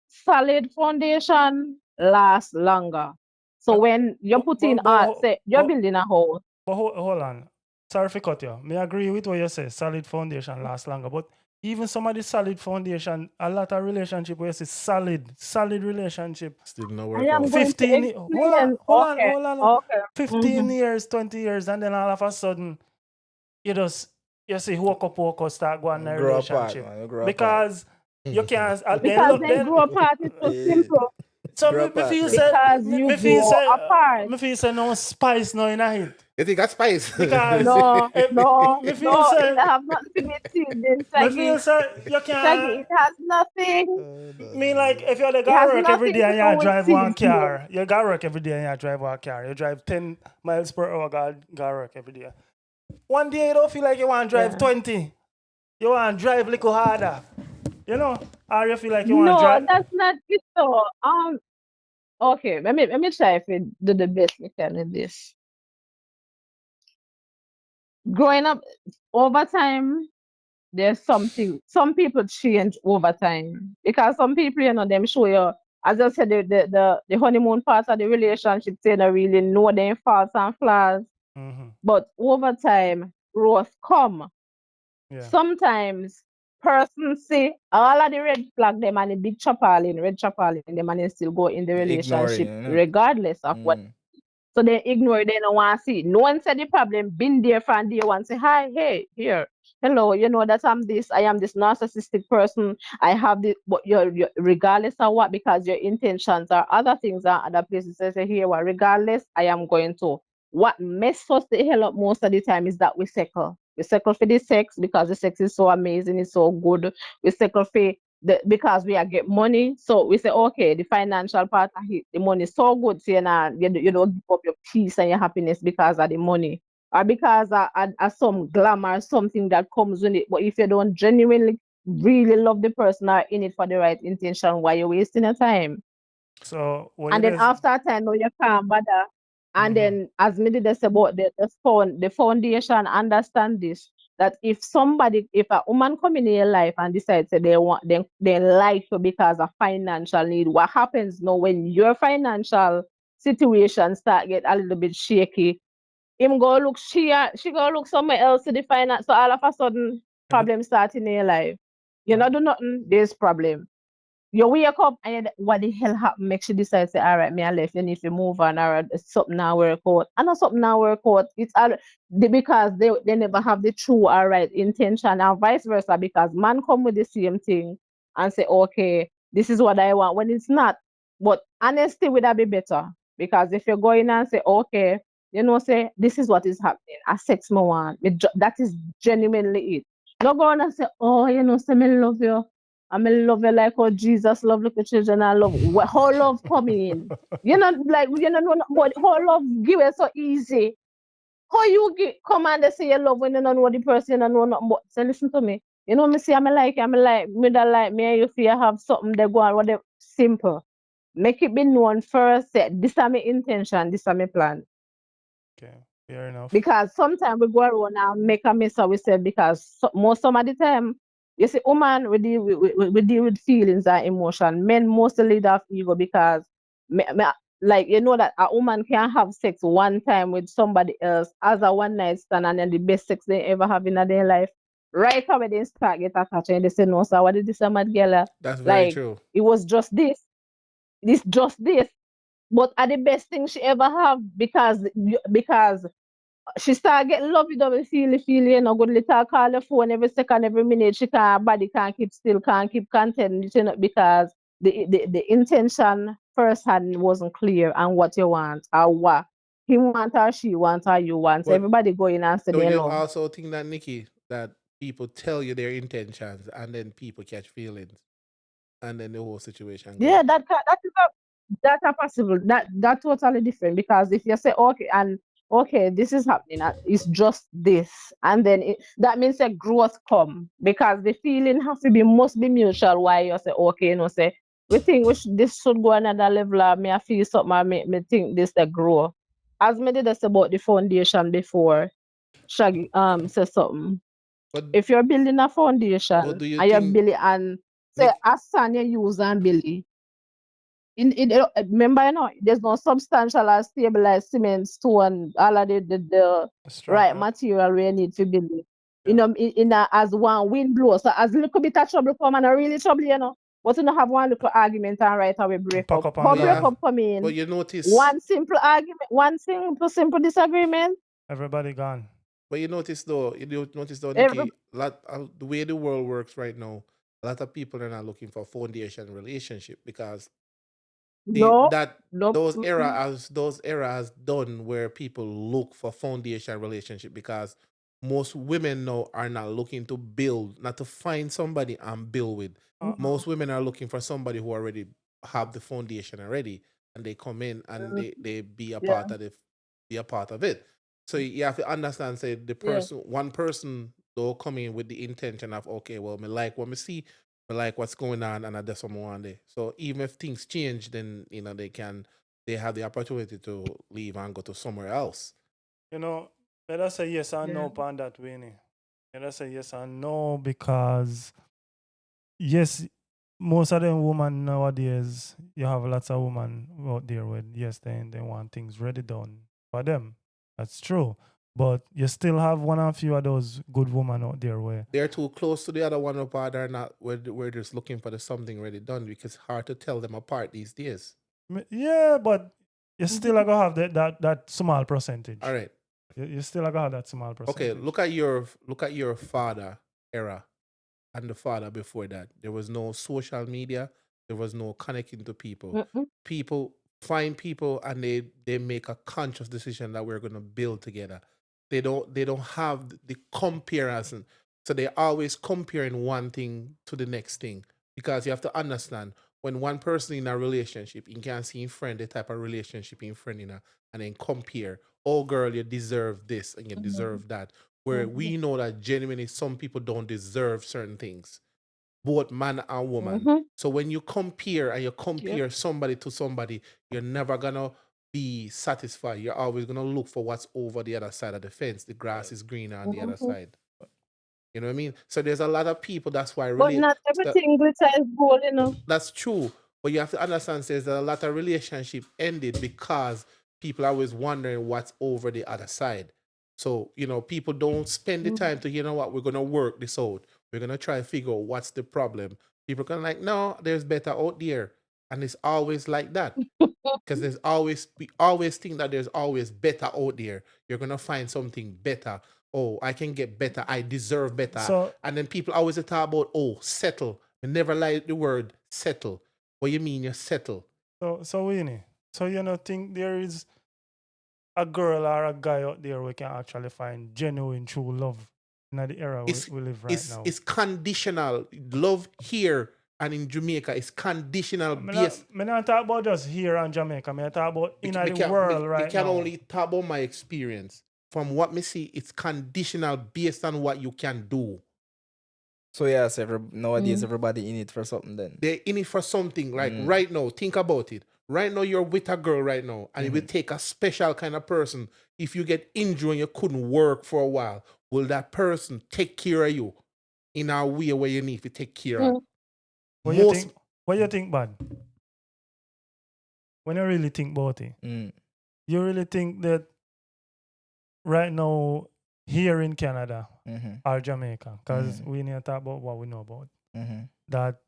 solid foundation lasts longer. So Uh, when you're but, putting but, but, say you're but, building a house, but hold on. Sorry for cut you. Me agree with what you say. Solid foundation lasts longer. But even some of the solid foundation, a lot of relationship where you say solid relationship. Still not I work am out. going to 15, explain. Okay, hold on. okay. 15 Mm-hmm. years, 20 years, and then all of a sudden, you just, you see, walk up, start going in a Grow apart, relationship. man. You grow apart. Because you can't, then Because look, then then, grow apart is so Yeah. simple. so Grow me apart, feel man. say, Because you grow apart. me feel say no spice no in a hit. You think got spice? Because, No, no, me feel no. It say, have nothing to be seasoned, me feel Saggy. say, you Saggy, can't, it has nothing. No, me like, if you're the It guy has work every nothing day to and do you with drive one seasoning. car, you got work every day and you drive one car, you drive 10 miles per hour, got work every day. One day you don't feel like you want to drive Yeah. 20. You want to drive a little harder. You know? Or you feel like you want to No, drive. that's not it though. Okay, let me try if we do the best we can with this. Growing up over time, there's something some people change over time. Because some people, you know, them show you as I said, the honeymoon part of the relationship, they don't really know their faults and flaws. Mm-hmm. But over time, growth come. Yeah. Sometimes persons see all of the red flag them and the big chapal red chapal them and they still go in the ignoring, relationship you know. regardless of what. Mm. So they ignore it, they don't want to see. No one said the problem, been there from day one, say, hi, hey, here, hello, you know that I am this narcissistic person. I have this, but you're regardless of what, because your intentions are other things are other places. They say, here, what, regardless, I am going to. What mess us the hell up most of the time is that we settle. We settle for the sex because the sex is so amazing, it's so good. We settle for because we are get money, so we say okay, the financial part of it, the money is so good, so you don't give up your peace and your happiness because of the money or because of some glamour, something that comes with it. But if you don't genuinely really love the person or in it for the right intention, why you wasting your time? So what And it then is. after a time, no, you can't bother. And Mm-hmm. then, as me did say about the foundation, understand this that if a woman come in your life and decides that they like you because of financial need, what happens now when your financial situation start get a little bit shaky? Him go look she go look somewhere else to the finance. So all of a sudden, Every, problem start in your life. You uh, know, do nothing. There's problem. You wake up and what the hell happened? Makes you decide say, all right, me I left. You need to move on, or something now work out. I know something now work out. It's all because they never have the true or right intention, and vice versa. Because man come with the same thing and say, okay, this is what I want when it's not. But honesty would have be better because if you go in and say, okay, you know, say this is what is happening. I sex me want. That is genuinely it. Not go on and say, oh, you know, say me love you. I'm in love you like how Jesus love little children and love how love coming in. You know, like you know, but how love give it so easy. How you come and they say you love when you don't know the person, you don't know nothing but say listen to me. You know me say I'm like me that like me and you feel have something they go on whatever simple. Make it be known first, say this is my intention, this is my plan. okay. Fair enough. Because sometimes we go around and make a mess of ourselves because some of the time, you see, woman, we deal with feelings and emotion. Men mostly lead off ego because, like, you know that a woman can have sex one time with somebody else as a one night stand and then the best sex they ever have in their life. Right away, they start get attached and they say, no, sir, what did this a mad girl? That's very Like, true. it was just just this. But are the best thing she ever have because she start getting lovey dovey feel you know good little call the phone every second every minute she can't body can't keep still can't keep content you know, because the intention first hand wasn't clear on what you want or what he want or she want or you want, so But everybody going and say don't they you love. also think that, Nikki, that people tell you their intentions and then people catch feelings and then the whole situation go? Yeah, that is a that are possible. That totally different because if you say okay and okay, this is happening, it's just this, and then that means a growth come because the feeling has to be must be mutual. Why you say okay, you know, say we think this should go another level. Or me I feel something. Or me think this the grow. As me did us about the foundation before. Shaggy say something. But If you're building a but foundation do you and you're think, building and say Nick? as sand you use and build it, remember, you know, there's no substantial or stabilized cement, stone, all of the right Structure. material we need to build it. You Yeah. know, as one wind blows. So as little bit of trouble come and a really trouble, you know. But you don't have one little argument and right away break Pack up. up and How But break yeah, gone. up come but in? you notice, One simple argument, one simple disagreement. Everybody gone. but you notice though, Every, Nikki, the way the world works right now, a lot of people are not looking for foundation relationship because the no, that no. those eras done where people look for foundation relationship because most women now are not looking to build, not to find somebody and build with. Uh-uh. Most women are looking for somebody who already have the foundation already, and they come in and Mm, they be a yeah, part of it. So you have to understand, say yeah. one person though come in with the intention of okay, well, me like what me see, I like what's going on and I just one day. So even if things change, then they have the opportunity to leave and go to somewhere else. You know, let us say yes and no Yeah. upon that, Winnie. Let us say yes and no because yes, most of them women nowadays, you have lots of women out there with yes, they want things ready done for them. That's true. But you still have one or few of those good women out there where They're too close to the other one apart. They're not. We're just looking for the something already done because it's hard to tell them apart these days. yeah, but you still are Mhm. gonna have that small All percentage. right. You still are gonna have that small Okay. percentage. Look at your father era and the father before that. There was no social media. There was no connecting to people. Mm-mm. People find people and they make a conscious decision that we're going to build together. They don't have the comparison. So they're always comparing one thing to the next thing because you have to understand when one person in a relationship, you can see in friend the type of relationship in friend in a, and then compare. Oh girl, you deserve this and you Mhm. deserve that, where Mhm. we know that genuinely some people don't deserve certain things, both man and woman. Mhm. So when you compare and you Yep. compare somebody to somebody, you're never gonna be satisfied. You're always gonna look for what's over the other side of the fence. The grass is greener on the other Mhm. side. You know what I mean? So there's a lot of people. That's why But really not everything glitter is gold, you know. that's true. But you have to understand, says that a lot of relationship ended because people are always wondering what's over the other side. So, people don't spend the time Mhm. to, we're going to work this out. We're going to try to figure out what's the problem. People can like, no, there's better out there. And it's always like that. Because we always think that there's always better out there. You're going to find something better. Oh, I can get better. I deserve better. So And then people always talk about, oh, settle. I never like the word settle. What you mean you settle? so Winnie, so you know think there is a girl or a guy out there we can actually find genuine true love in the era It's we live right it's now. it's conditional. Love here and in Jamaica is conditional based. Me not talk about just here in Jamaica. Me talk about Me, in me the can me, world me right can now. only talk about my experience. From what me see, it's conditional based on what you can do. So yes, nowadays Mm. everybody in it for something then. They're in it for something. Like Mm. right now, think about it. Right now, you're with a girl right now, and it will Mhm. take a special kind of person. If you get injured and you couldn't work for a while, will that person take care of you in a way where you need to take care of? Mm. What you Most think? What you think, bad? When you really think about it, Mm. you really think that right now here in Canada Mhm. or Jamaica, because Mhm. we need to talk about what we know about, Mhm. that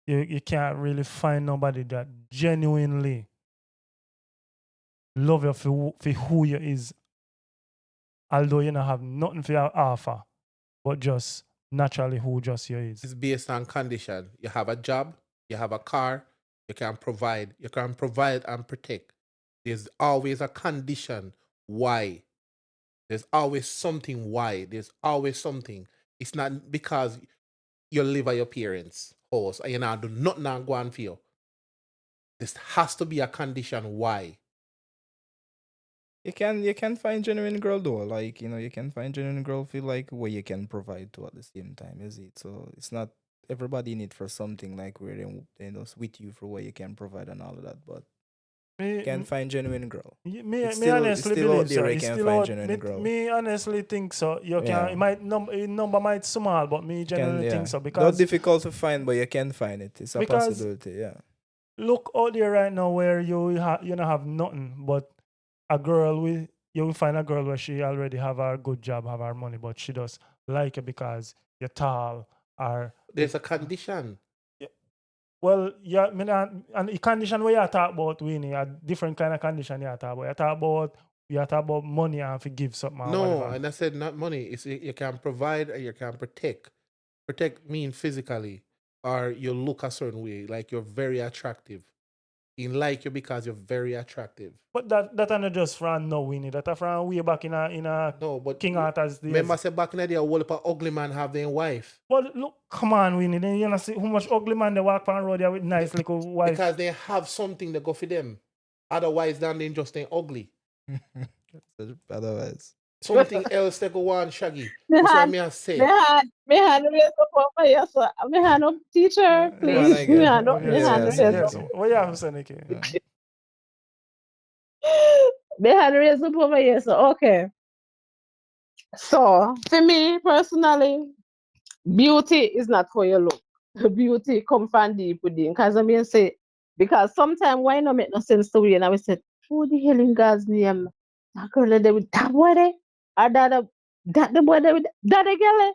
you can't really find nobody that genuinely love you for who you is, although you don't have nothing for your offer, but just naturally who just you is. is based on condition. You have a job, you have a car, you can provide and protect. There's always a condition why. There's always something why. There's always something. It's not because you live at your parents' house and you not do nothing and go on for you. This has to be a condition why. You can find genuine girl though. Like, you can find genuine girl feel like where you can provide to at the same time, is it? So it's not everybody need for something like where they with you for where you can provide and all of that, but you Me, can find genuine girl. me It's honestly still out believe there so. where you It's can still find out. genuine girl. Me honestly think so. You can. Yeah. It might number might small, but me Can genuinely think yeah. so Not because difficult to find, but you can find it. It's a because possibility, yeah. look out there right now where you don't have nothing, but a girl will you will find a girl where she already have her good job, have her money, but she does like you because you're tall or There's a condition. well, yeah, me not, and the condition where you talk about, Winnie, a different kind of condition you talk about. You talk about money and forgive something or No, whatever. and I said not money. It's you can provide or you can protect. Protect mean physically, or you look a certain way, like you're very attractive. He like you because you're very attractive. But that are not just from now, Winnie. That are from way back in a No, but King Arthur's remember, days. say back in the day, a whole heap of ugly man have their wife But look, come on, Winnie. Then you know see how much ugly man they walk on road there with nice little wife. because they have something that go for them. Otherwise, than they just ain't ugly. Otherwise. Something else they go on shaggy. Me That's why hand, me I me say. hand, me hand raise up over here, sir. Me hand up, teacher, Come on please. Yes, Me again. hand up, Give me me yes, the hand yes, raise answer, up. yes. Nikki. What you have to say, Nikki? Me hand raise up over here, sir. Okay. So, for me personally, beauty is not for your look. Beauty come from deep within. Because I mean, say, because sometimes why not make no sense to we and I will say, who the hell in God's name? That girl there with that boy there? Or that the boy there with that the girl?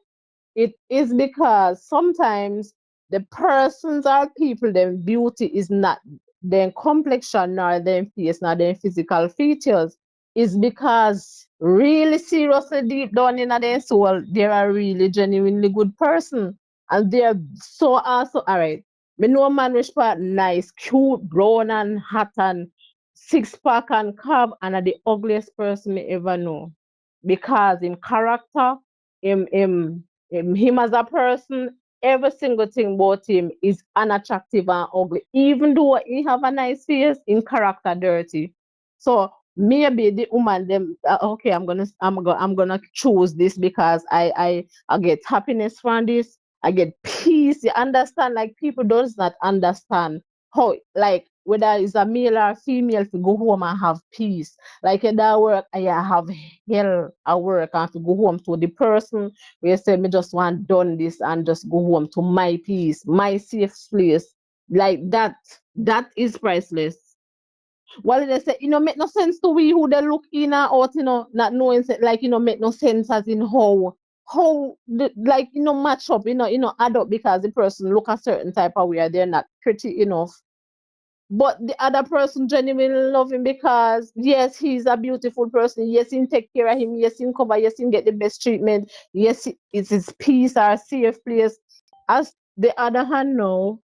It is because sometimes the persons or people, their beauty is not their complexion nor their face nor their physical features. It's because really seriously deep down in their soul, they are really genuinely good person. And they're so awesome. All right. Me know a man which part nice, cute, brown and hot and six pack and curve and are the ugliest person me ever know. Because in character, him as a person, every single thing about him is unattractive and ugly. Even though he have a nice face, in character dirty. So maybe the woman them okay, I'm gonna choose this because I get happiness from this. I get peace. You understand? Like people does not understand how like whether it's a male or female to go home and have peace. Like in that work, I have hell at work and to go home to the person where say me just want done this and just go home to my peace, my safe place. Like that is priceless. Well, they say, make no sense to we who they look in and out, not knowing, like, make no sense as in how, like, match up, add up because the person look a certain type of way, or they're not pretty enough. But the other person genuinely love him because yes, he's a beautiful person. Yes, he take care of him. Yes, he cover. Yes, he get the best treatment. Yes, it's his peace or safe place. As the other hand, no,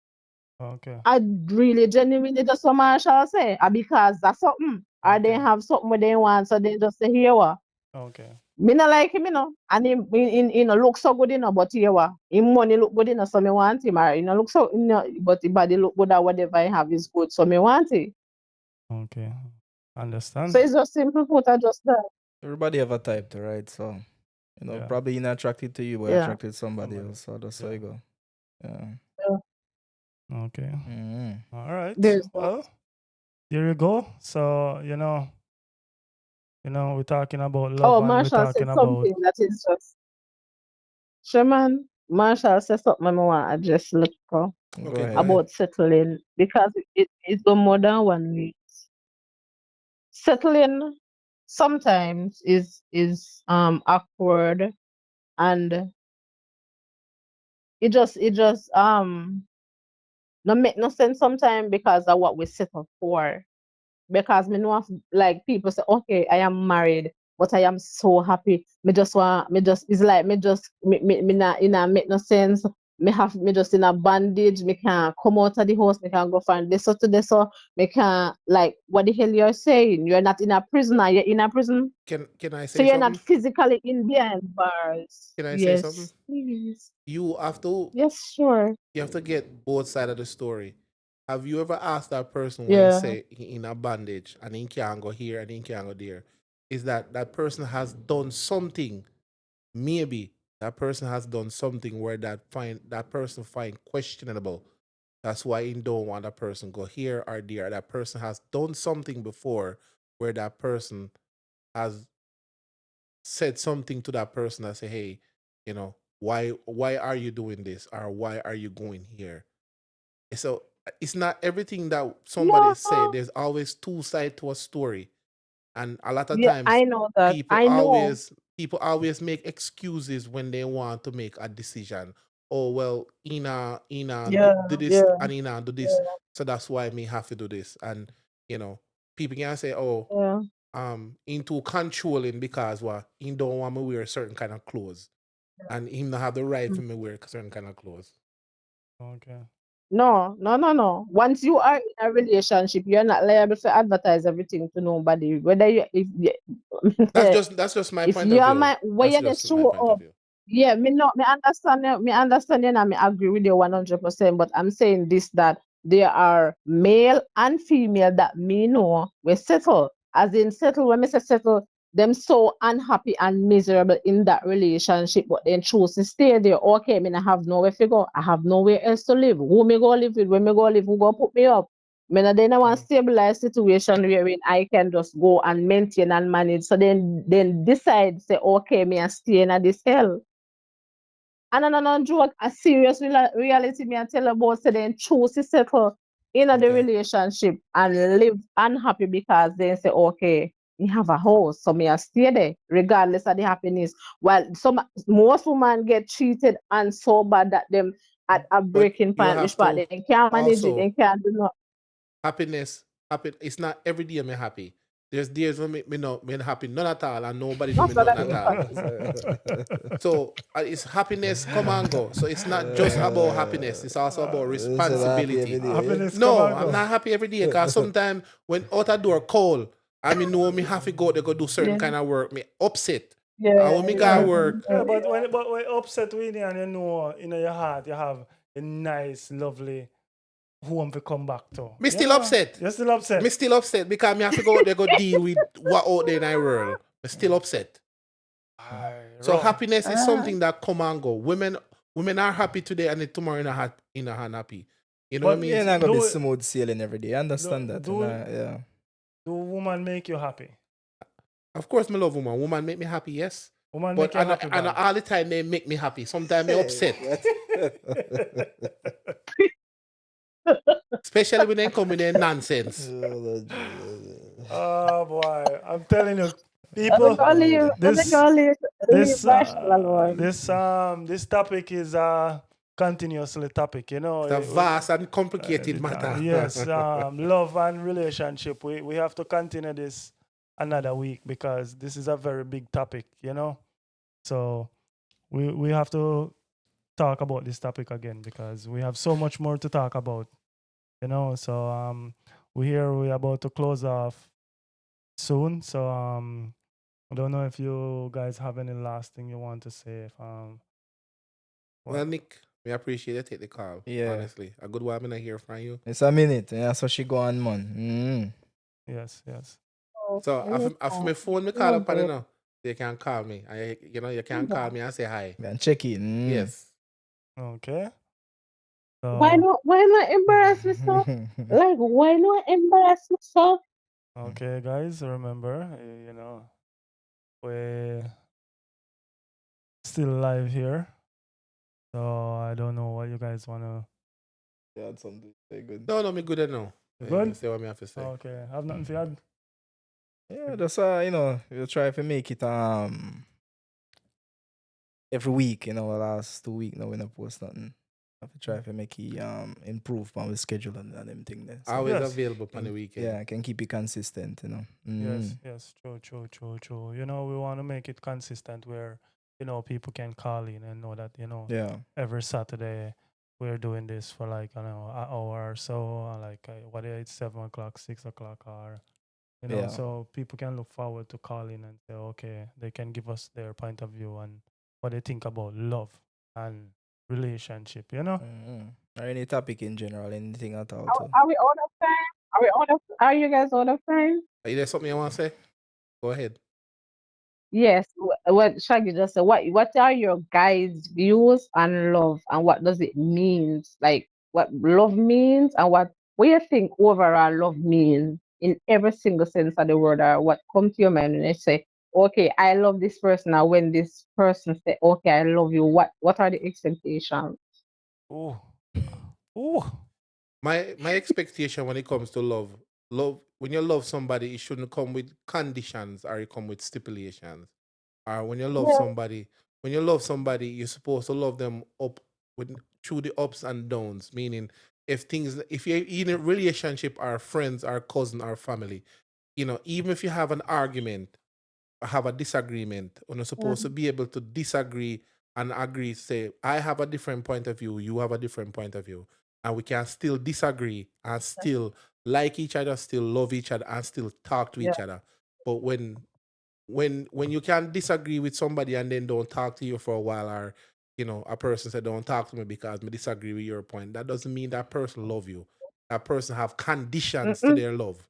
Okay, I really genuinely just what Marshall say, because that's something. Or they okay, have something what they want, so they just say here what. okay, Me not like him, and him look so good, but here what. Him money look good, so me want him. Or look so, but the body look good, or whatever I have is good, so me want it. okay. So Understand? it's just simple put. I just that. Everybody have a type to right, so Yeah. probably you're not attracted to you, but Yeah. attracted to somebody Somebody. else. So that's how Yeah. you go. Yeah. Yeah. Okay. Mm-hmm. All right. There's that. Well, there you go. So, we're talking about love Oh, and we're Marshall talking said about something that is just Sherman. Marshall said something I want to address little Go Okay, go ahead. ahead. about settling because it go more than 1 week. Settling sometimes is awkward and it just no make no sense sometimes because of what we settle for. Because me know of, like people say, okay, I am married, but I am so happy. Me just it's like me not in a make no sense. Me just in a bandage. Me can't come out of the house. Me can't go find this or to this or me can't like what the hell you're saying. You're not in a prison. Are you in a prison? Can I So say you're not something? physically in behind bars. Can I say something? Yes, please. You have to Yes, sure. you have to get both sides of the story. Have you ever asked that person when you Yeah. say in a bandage and he can't go here and he can't go there? Is that that person has done something? Maybe that person has done something where that person find questionable. That's why he don't want that person go here or there. That person has done something before where that person has said something to that person that say, hey, why are you doing this or why are you going here? So it's not everything that somebody say. No. There's always two sides to a story, and a lot of Yeah, times I know that. people I know. always people always make excuses when they want to make a decision. Oh well, Ina Yeah, do this yeah, and Ina do this, yeah, so that's why me have to do this. And people can say, oh, yeah. into controlling because what he don't want me wear certain kind of clothes, and him not have the right for me wear certain kind of clothes. okay. No, no, no, no. Once you are in a relationship, you're not liable to advertise everything to nobody. Whether you, if That's just my if point of you're view. my where That's you just my show point of up, view. yeah, me no, me understand you and me agree with you 100%. But I'm saying this that there are male and female that me know we settle. As in settle, when me say settle, them so unhappy and miserable in that relationship, but then choose to stay there. Okay, me I have nowhere to go. I have nowhere else to live. Who me go live with? When me go live, who go put me up? Me no then I want Okay. stabilized situation wherein I can just go and maintain and manage. So then decide say okay, me I stay in this hell. And no joke, a serious reality me I tell about say then choose to settle in the Okay. relationship and live unhappy because they say okay, me have a house, so me I stay there regardless of the happiness. While most women get cheated and so bad that them at a But breaking you point, have which part to they can't manage it, also they can't do no. happiness. Happy. It's not every day I'm happy. There's days when me no me happy none at all, and nobody do No, me so nothing that at is all. funny. So it's happiness come and go. So it's not just about happiness. It's also about You said happy every responsibility. day. Happiness come No, and I'm go. not happy every day because sometimes when out a door cold, I mean know me have to go to go do certain Yeah, kind of work. Me upset. yeah, And when me Yeah. got yeah, work, Yeah, yeah. but when you upset with it and in your heart you have a nice, lovely home to come back to. me still upset. You're still upset. Me still upset because me have to go out there go deal with what out there in the world. Me still upset. Aye, So wrong. happiness is Ah, something that come and go. Women are happy today and then tomorrow in a unhappy. You know what I But mean? You're not gonna be do smooth sailing every day. I do understand that. And do, yeah. do woman make you happy? Of course, me love woman. Woman make me happy, yes. Woman But make you happy, and bad. all the time they make me happy. Sometimes me upset, especially when they come with their nonsense. Oh boy, I'm telling you, let me people, go leave. Let me this go leave this Marshall alone. this topic is a continuously topic. It's a vast and complicated matter. Yes, love and relationship. We have to continue this another week because this is a very big topic. So we have to talk about this topic again because we have so much more to talk about. So we're about to close off soon. So I don't know if you guys have any last thing you want to say. If Well, what? Nick, we appreciate you take the call. Yeah. Honestly, a good while me not hear from you. It's a minute. Yeah, so she go on, man. Yes, yes. Oh, So after my phone me call no up and break. they can call me. You can call me and say hi. And check in. Yes. Okay. Why So not? Why not embarrass myself? Like, why not embarrass myself? okay, guys, remember, we're still live here. So I don't know what you guys wanna. Yeah, that's something very good. No, me good enough. You You good? say what me have to say. Okay, have nothing to add. Yeah, that's we'll try to make it every week, last 2 weeks now we not post nothing. Have to try to make it improve on the schedule and everything there. So Always Yes, available on the can, weekend. yeah, I can keep it consistent, yes, true. We want to make it consistent where people can call in and know that Yeah. every Saturday we're doing this for like an hour or so, like whether it's 7 o'clock, 6 o'clock, or Yeah. so people can look forward to calling and say, okay, they can give us their point of view and what they think about love and relationship. Or any topic in general, anything at all too. Are we out of time? Are you guys out of time? Are there something you want to say? Go ahead. Yes. What Shaggy just said. What are your guys' views on love and what does it mean? Like what love means and what you think overall love means in every single sense of the word, or what comes to your mind when you say, okay, I love this person, or when this person say, okay, I love you, what are the expectations? Ooh, ooh. My expectation when it comes to love when you love somebody, it shouldn't come with conditions or it come with stipulations. Or Yeah. when you love somebody, you're supposed to love them up with through the ups and downs. Meaning, if you're in a relationship, or friends, or cousin, or family, even if you have an argument, have a disagreement, you're supposed to be able to disagree and agree. Say, I have a different point of view, you have a different point of view, and we can still disagree and still like each other, still love each other, and still talk to Yeah. each other. But when you can disagree with somebody and then don't talk to you for a while, or a person said don't talk to me because I disagree with your point, that doesn't mean that person love you. That person have conditions to Mm-mm. their love.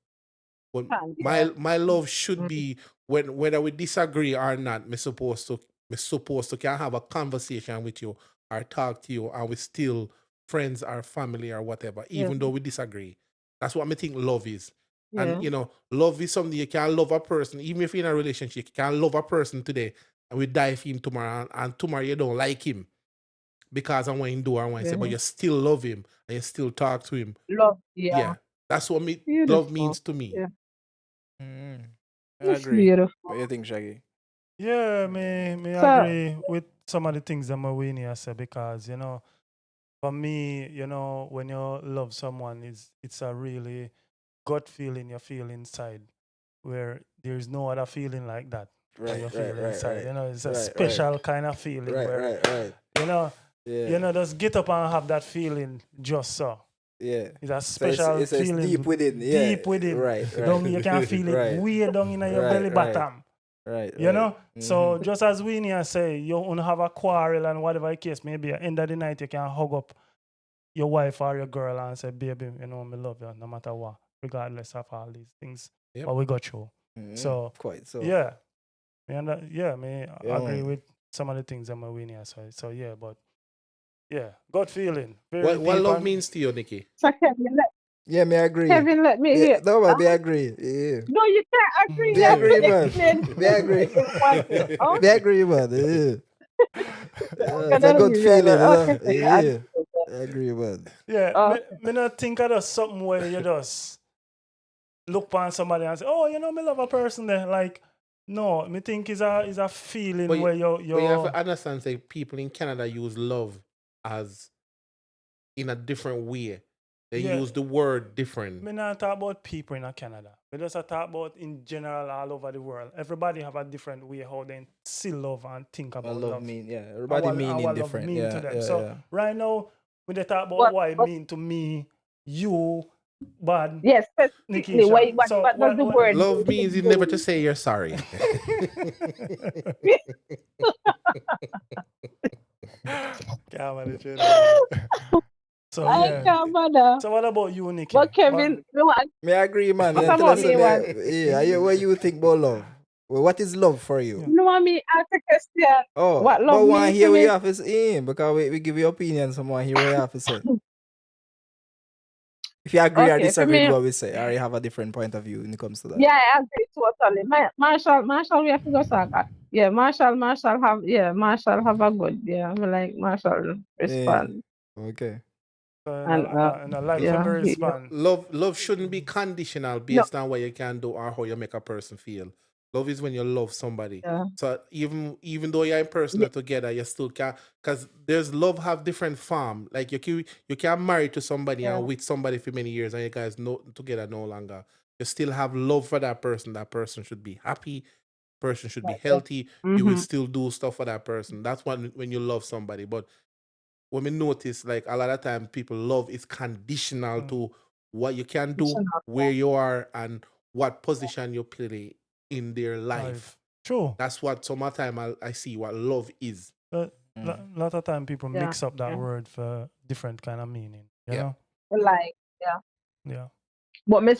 But Yeah. my love should Mm. be, whether we disagree or not, me supposed to can have a conversation with you or talk to you, and we still friends or family or whatever, Yeah. even though we disagree. That's what I think love is. And Yeah. love is something you can love a person, even if you're in a relationship, you can love a person today and we die for him tomorrow, and tomorrow you don't like him because I want him do or I want to say, but Yeah. you still love him and you still talk to him. Love. Yeah. Yeah. That's what love Beautiful. means to me. Yeah. Mm. I That's agree. beautiful. What do you think, Shaggy? Yeah, me So agree with some of the things that Winnie has said because for me, when you love someone, it's a really gut feeling you feel inside, where there's no other feeling like that where Right, you right, feel right, inside. right. It's a Right, right. special kind of feeling Right, where right, right. you know, Yeah. just get up and have that feeling just so. Yeah. It's a So it's special it's deep feeling within. Yeah. deep within. Right, right. Down, you can feel it right. way down in your belly Right, right. bottom. Right, You right. know? So Mhm. just as Winnie has say, you want to have a quarrel and whatever the case maybe, at the end of the night you can hug up your wife or your girl and say, baby, me love you no matter what, regardless of all these things Yep. what we go through. So Quite so. yeah, me Yeah, agree man. with some of the things that my Winnie has said. So yeah, but yeah, gut feeling, very What deep love and means to you, Nikki? so Yeah, me agree. Kevin, let me Yeah, hear. no, man, me agree. Yeah. No, you can't agree. Me You have agree, to man. explain Me agree. in one thing. Oh, Me agree, man. Yeah. okay, It's a that'll good give you feeling, okay, so you agree Yeah. with that. I agree, man. yeah, Okay. me not think of just something where you just look upon somebody and say, oh, me love a person there. Like, no, me think is a feeling But where but you have you to understand, say people in Canada use love as in a different way. They yeah. use the word different. Me not talk about people in Canada. Me just talk about in general all over the world. Everybody have a different way how they see love and think My about love love. mean, yeah. And Everybody what meaning love different. mean to Yeah, them. yeah, So yeah. right now, when they talk about But, what it but mean to me, you, Bad, yes, specifically, Nikisha. So what does the what word Love mean to means you never to you? say you're sorry. Can't manage it, man. So I yeah. can't bother. So what about you, Nikki? But Kevin, no, Me agree, man. what And tell about us, me one? what you think about love? Well, what is love for you? Yeah. No, want me ask a question. Oh, What but love one mean to hear what you me? have to say, because we give you opinion, someone hear what you have to say. If you agree or Okay, for disagree with me, what we say, or you have a different point of view when it comes to that. yeah, I agree totally. Marshall, we have to go saga. Yeah, Marshall have a good. Yeah, I mean, like Marshall Yeah. respond Okay. So and in a light from yeah, the he, response. Love shouldn't be conditional no, based on what you can do or how you make a person feel. Love is when you love somebody. yeah, So even though you're in person yeah, or together, you still can, because there's love have different form. Like you can marry to somebody yeah, and with somebody for many years and you guys no together no longer. You still have love for that person. That person should be happy. Person should be like that. healthy. You will Mm-hmm. still do stuff for that person. That's when you love somebody. But when we notice, like a lot of time, people love is conditional Mm, to what you can do, Yeah, where you are, and what position you play in their life. life. True. That's what some of the time I see what love is. But Mm. lot of time people yeah, mix up that yeah. word for different kind of meaning. You Yeah. know? Like yeah. Yeah. But me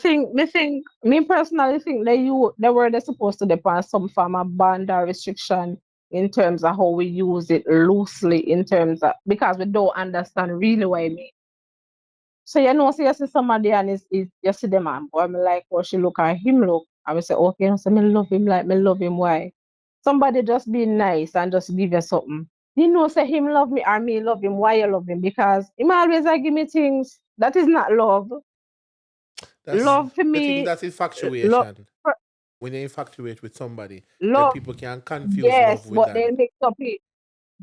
personally think that the word is supposed to depend on some form of band or restriction in terms of how we use it loosely in terms of because we don't understand really what it means. So say you see somebody and is you see the man, boy, me like how she look at him look. And we say, okay, so me love him like me love him why? Somebody just be nice and just give you something. You know, say him love me or me love him. Why you love him? Because him always like give me things. That is not love. That's Love for the thing. me, That's love, infatuation. When you infatuate with somebody, then love, people can confuse love yes, with but that. they mix up it.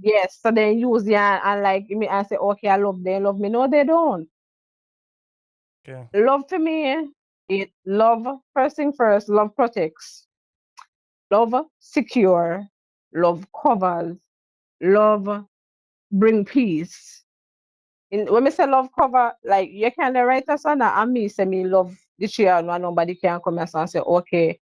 Yes, so they use yeah and like me and say, okay, I love them, love me. No, they don't. Okay. Love to me, it love first thing first, love protects, love secure, love covers, love bring peace. When me say love cover, like you can write a song and me say me love the chair and nobody can come and say, okay,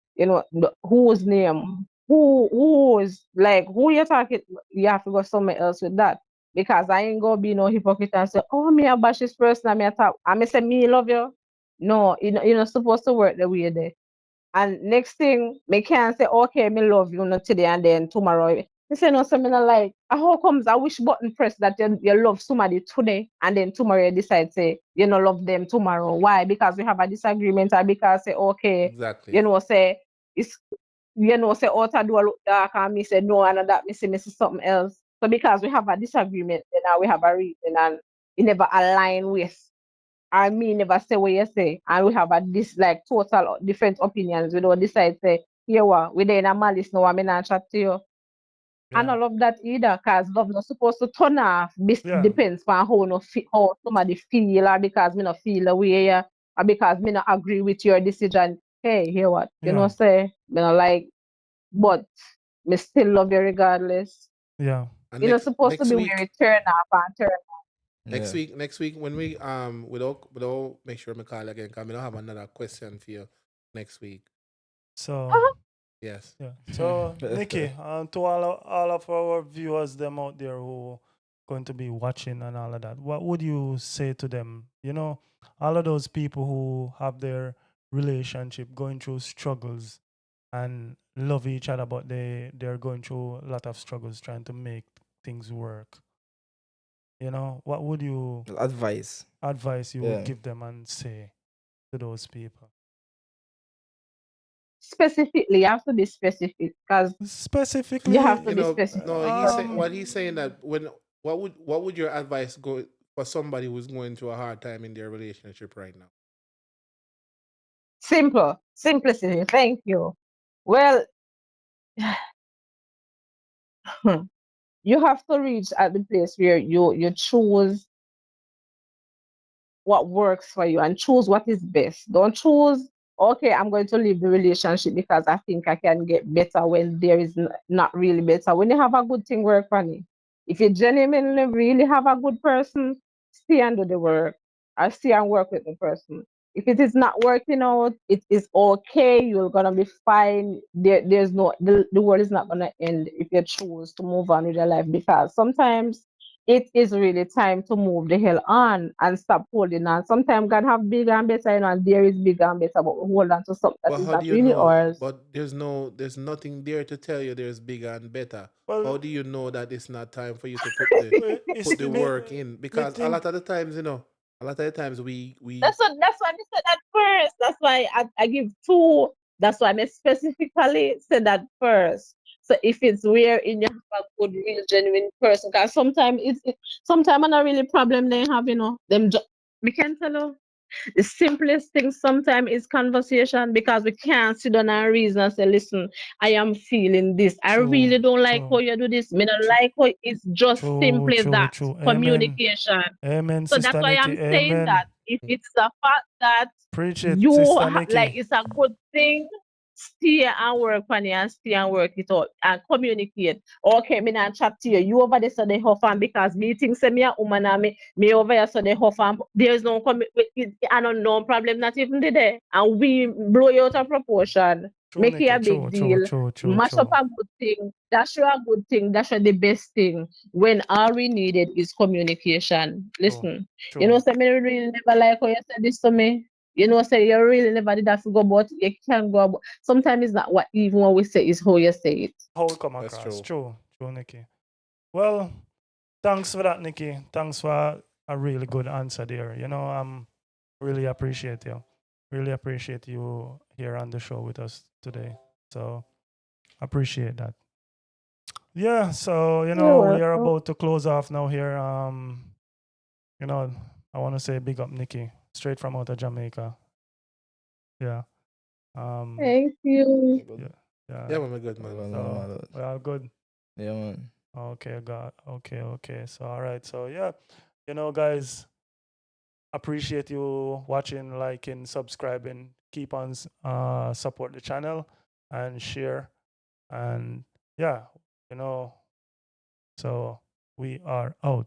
whose name? Who is like who you talking you have to go somewhere else with that. Because I ain't gonna be no hypocrite and say, oh me a bash this person and me a talk and me say me love you. No, you're not supposed to work the way there. And next thing, me can't say, okay, me love you not today and then tomorrow. Me say no, so me not like, how comes I wish button press that you love somebody today and then tomorrow you decide say you not love them tomorrow. Why? Because we have a disagreement or because say, okay, Exactly. say it's say oh I do look dark and me say no and that me see something else. So because we have a disagreement, then now we have a reason and it never align with I me never say what you say, and we have a this like total different opinions. We don't decide say, here what we there in a malice now. I mean, I chat to you. I Yeah. don't love that either, cause love not supposed to turn off. This Yeah. depends on how how somebody feel, or because me not feel the way, or because me not agree with your decision. Hey, hear what Yeah. say? Me not like, but me still love you regardless. And Yeah. and You're not next supposed to next be where week, you turn off and turn. Yeah. next week when we without make sure me call again because I don't have another question for you next week. So Uh-huh. Yes. yeah. So Nikki, to all of our viewers, them out there who going to be watching and all of that, what would you say to them? All of those people who have their relationship going through struggles and love each other, but they're going through a lot of struggles trying to make things work. What would you Advice. advice you would Yeah. give them and say to those people? Specifically, you have to be specific because you have Specifically, to be specific. No, he's saying um, what he's saying that when what would your advice go for somebody who's going through a hard time in their relationship right now? Simple, simplicity. Thank you. Well, you have to reach at the place where you choose what works for you and choose what is best. Don't choose, okay, I'm going to leave the relationship because I think I can get better when there is not really better. When you have a good thing work for me, if you genuinely really have a good person, stay and do the work or stay and work with the person. If it is not working out, it is okay. You're gonna be fine. There's no the world is not gonna end if you choose to move on with your life because sometimes it is really time to move the hell on and stop holding on. Sometimes God have bigger and better, and there is bigger and better, but we hold on to something that But is how do not you really know? ours. But there's nothing there to tell you there's bigger and better. How well, do you know that it's not time for you to it's put the me, work in? me Because a think lot of the times, A lot of the times we That's why I said that first. That's why I give two. That's why I specifically said that first. So if it's where in you have a good, real, genuine person, because sometimes sometimes I'm not really problem they have, them. We can tell you. The simplest thing sometimes is conversation because we can't sit down and reason and say, listen, I am feeling this. I True, really don't like how true, you do this. Me don't true, like how it's just true, simply true, that. true. Amen. Communication. Amen, So that's Sister why Nikki. I'm saying Amen. that if it's a fact that Preach it, you Sister like Nikki. it's a good thing, stay and work on it and stay and work it out and communicate. Okay, me not chat to you. You over there so they huff because me think say me a woman and me over here so they huff there's no I don't know problem not even there. And we blow you out of proportion. True, Make it Nikki. a big True, true, deal. true, true, Mash up true, a good thing. That's sure a good thing. That's sure the best thing. When all we needed is communication. true, Listen, true. say me really never like how you said this to me. Say you really never did that to go, but you can go. But sometimes it's not what even what we say is how you say it. How we come that's across. true. True, true, Nikki. Well, thanks for that, Nikki. Thanks for a really good answer there. Really appreciate you. Really appreciate you here on the show with us today. So appreciate that. Yeah, so You're we are welcome. about to close off now here. You know, I want to say big up Nikki, straight from out of Jamaica. Yeah. Um, Thank you. Good. yeah, Yeah, yeah. man, we're good, Well, man. well, no, So no, no. we are good. Yeah, man. Okay, God. Okay, okay. So all right. So yeah, guys, appreciate you watching, liking, subscribing. Keep on support the channel and share. And yeah, you know, so we are out.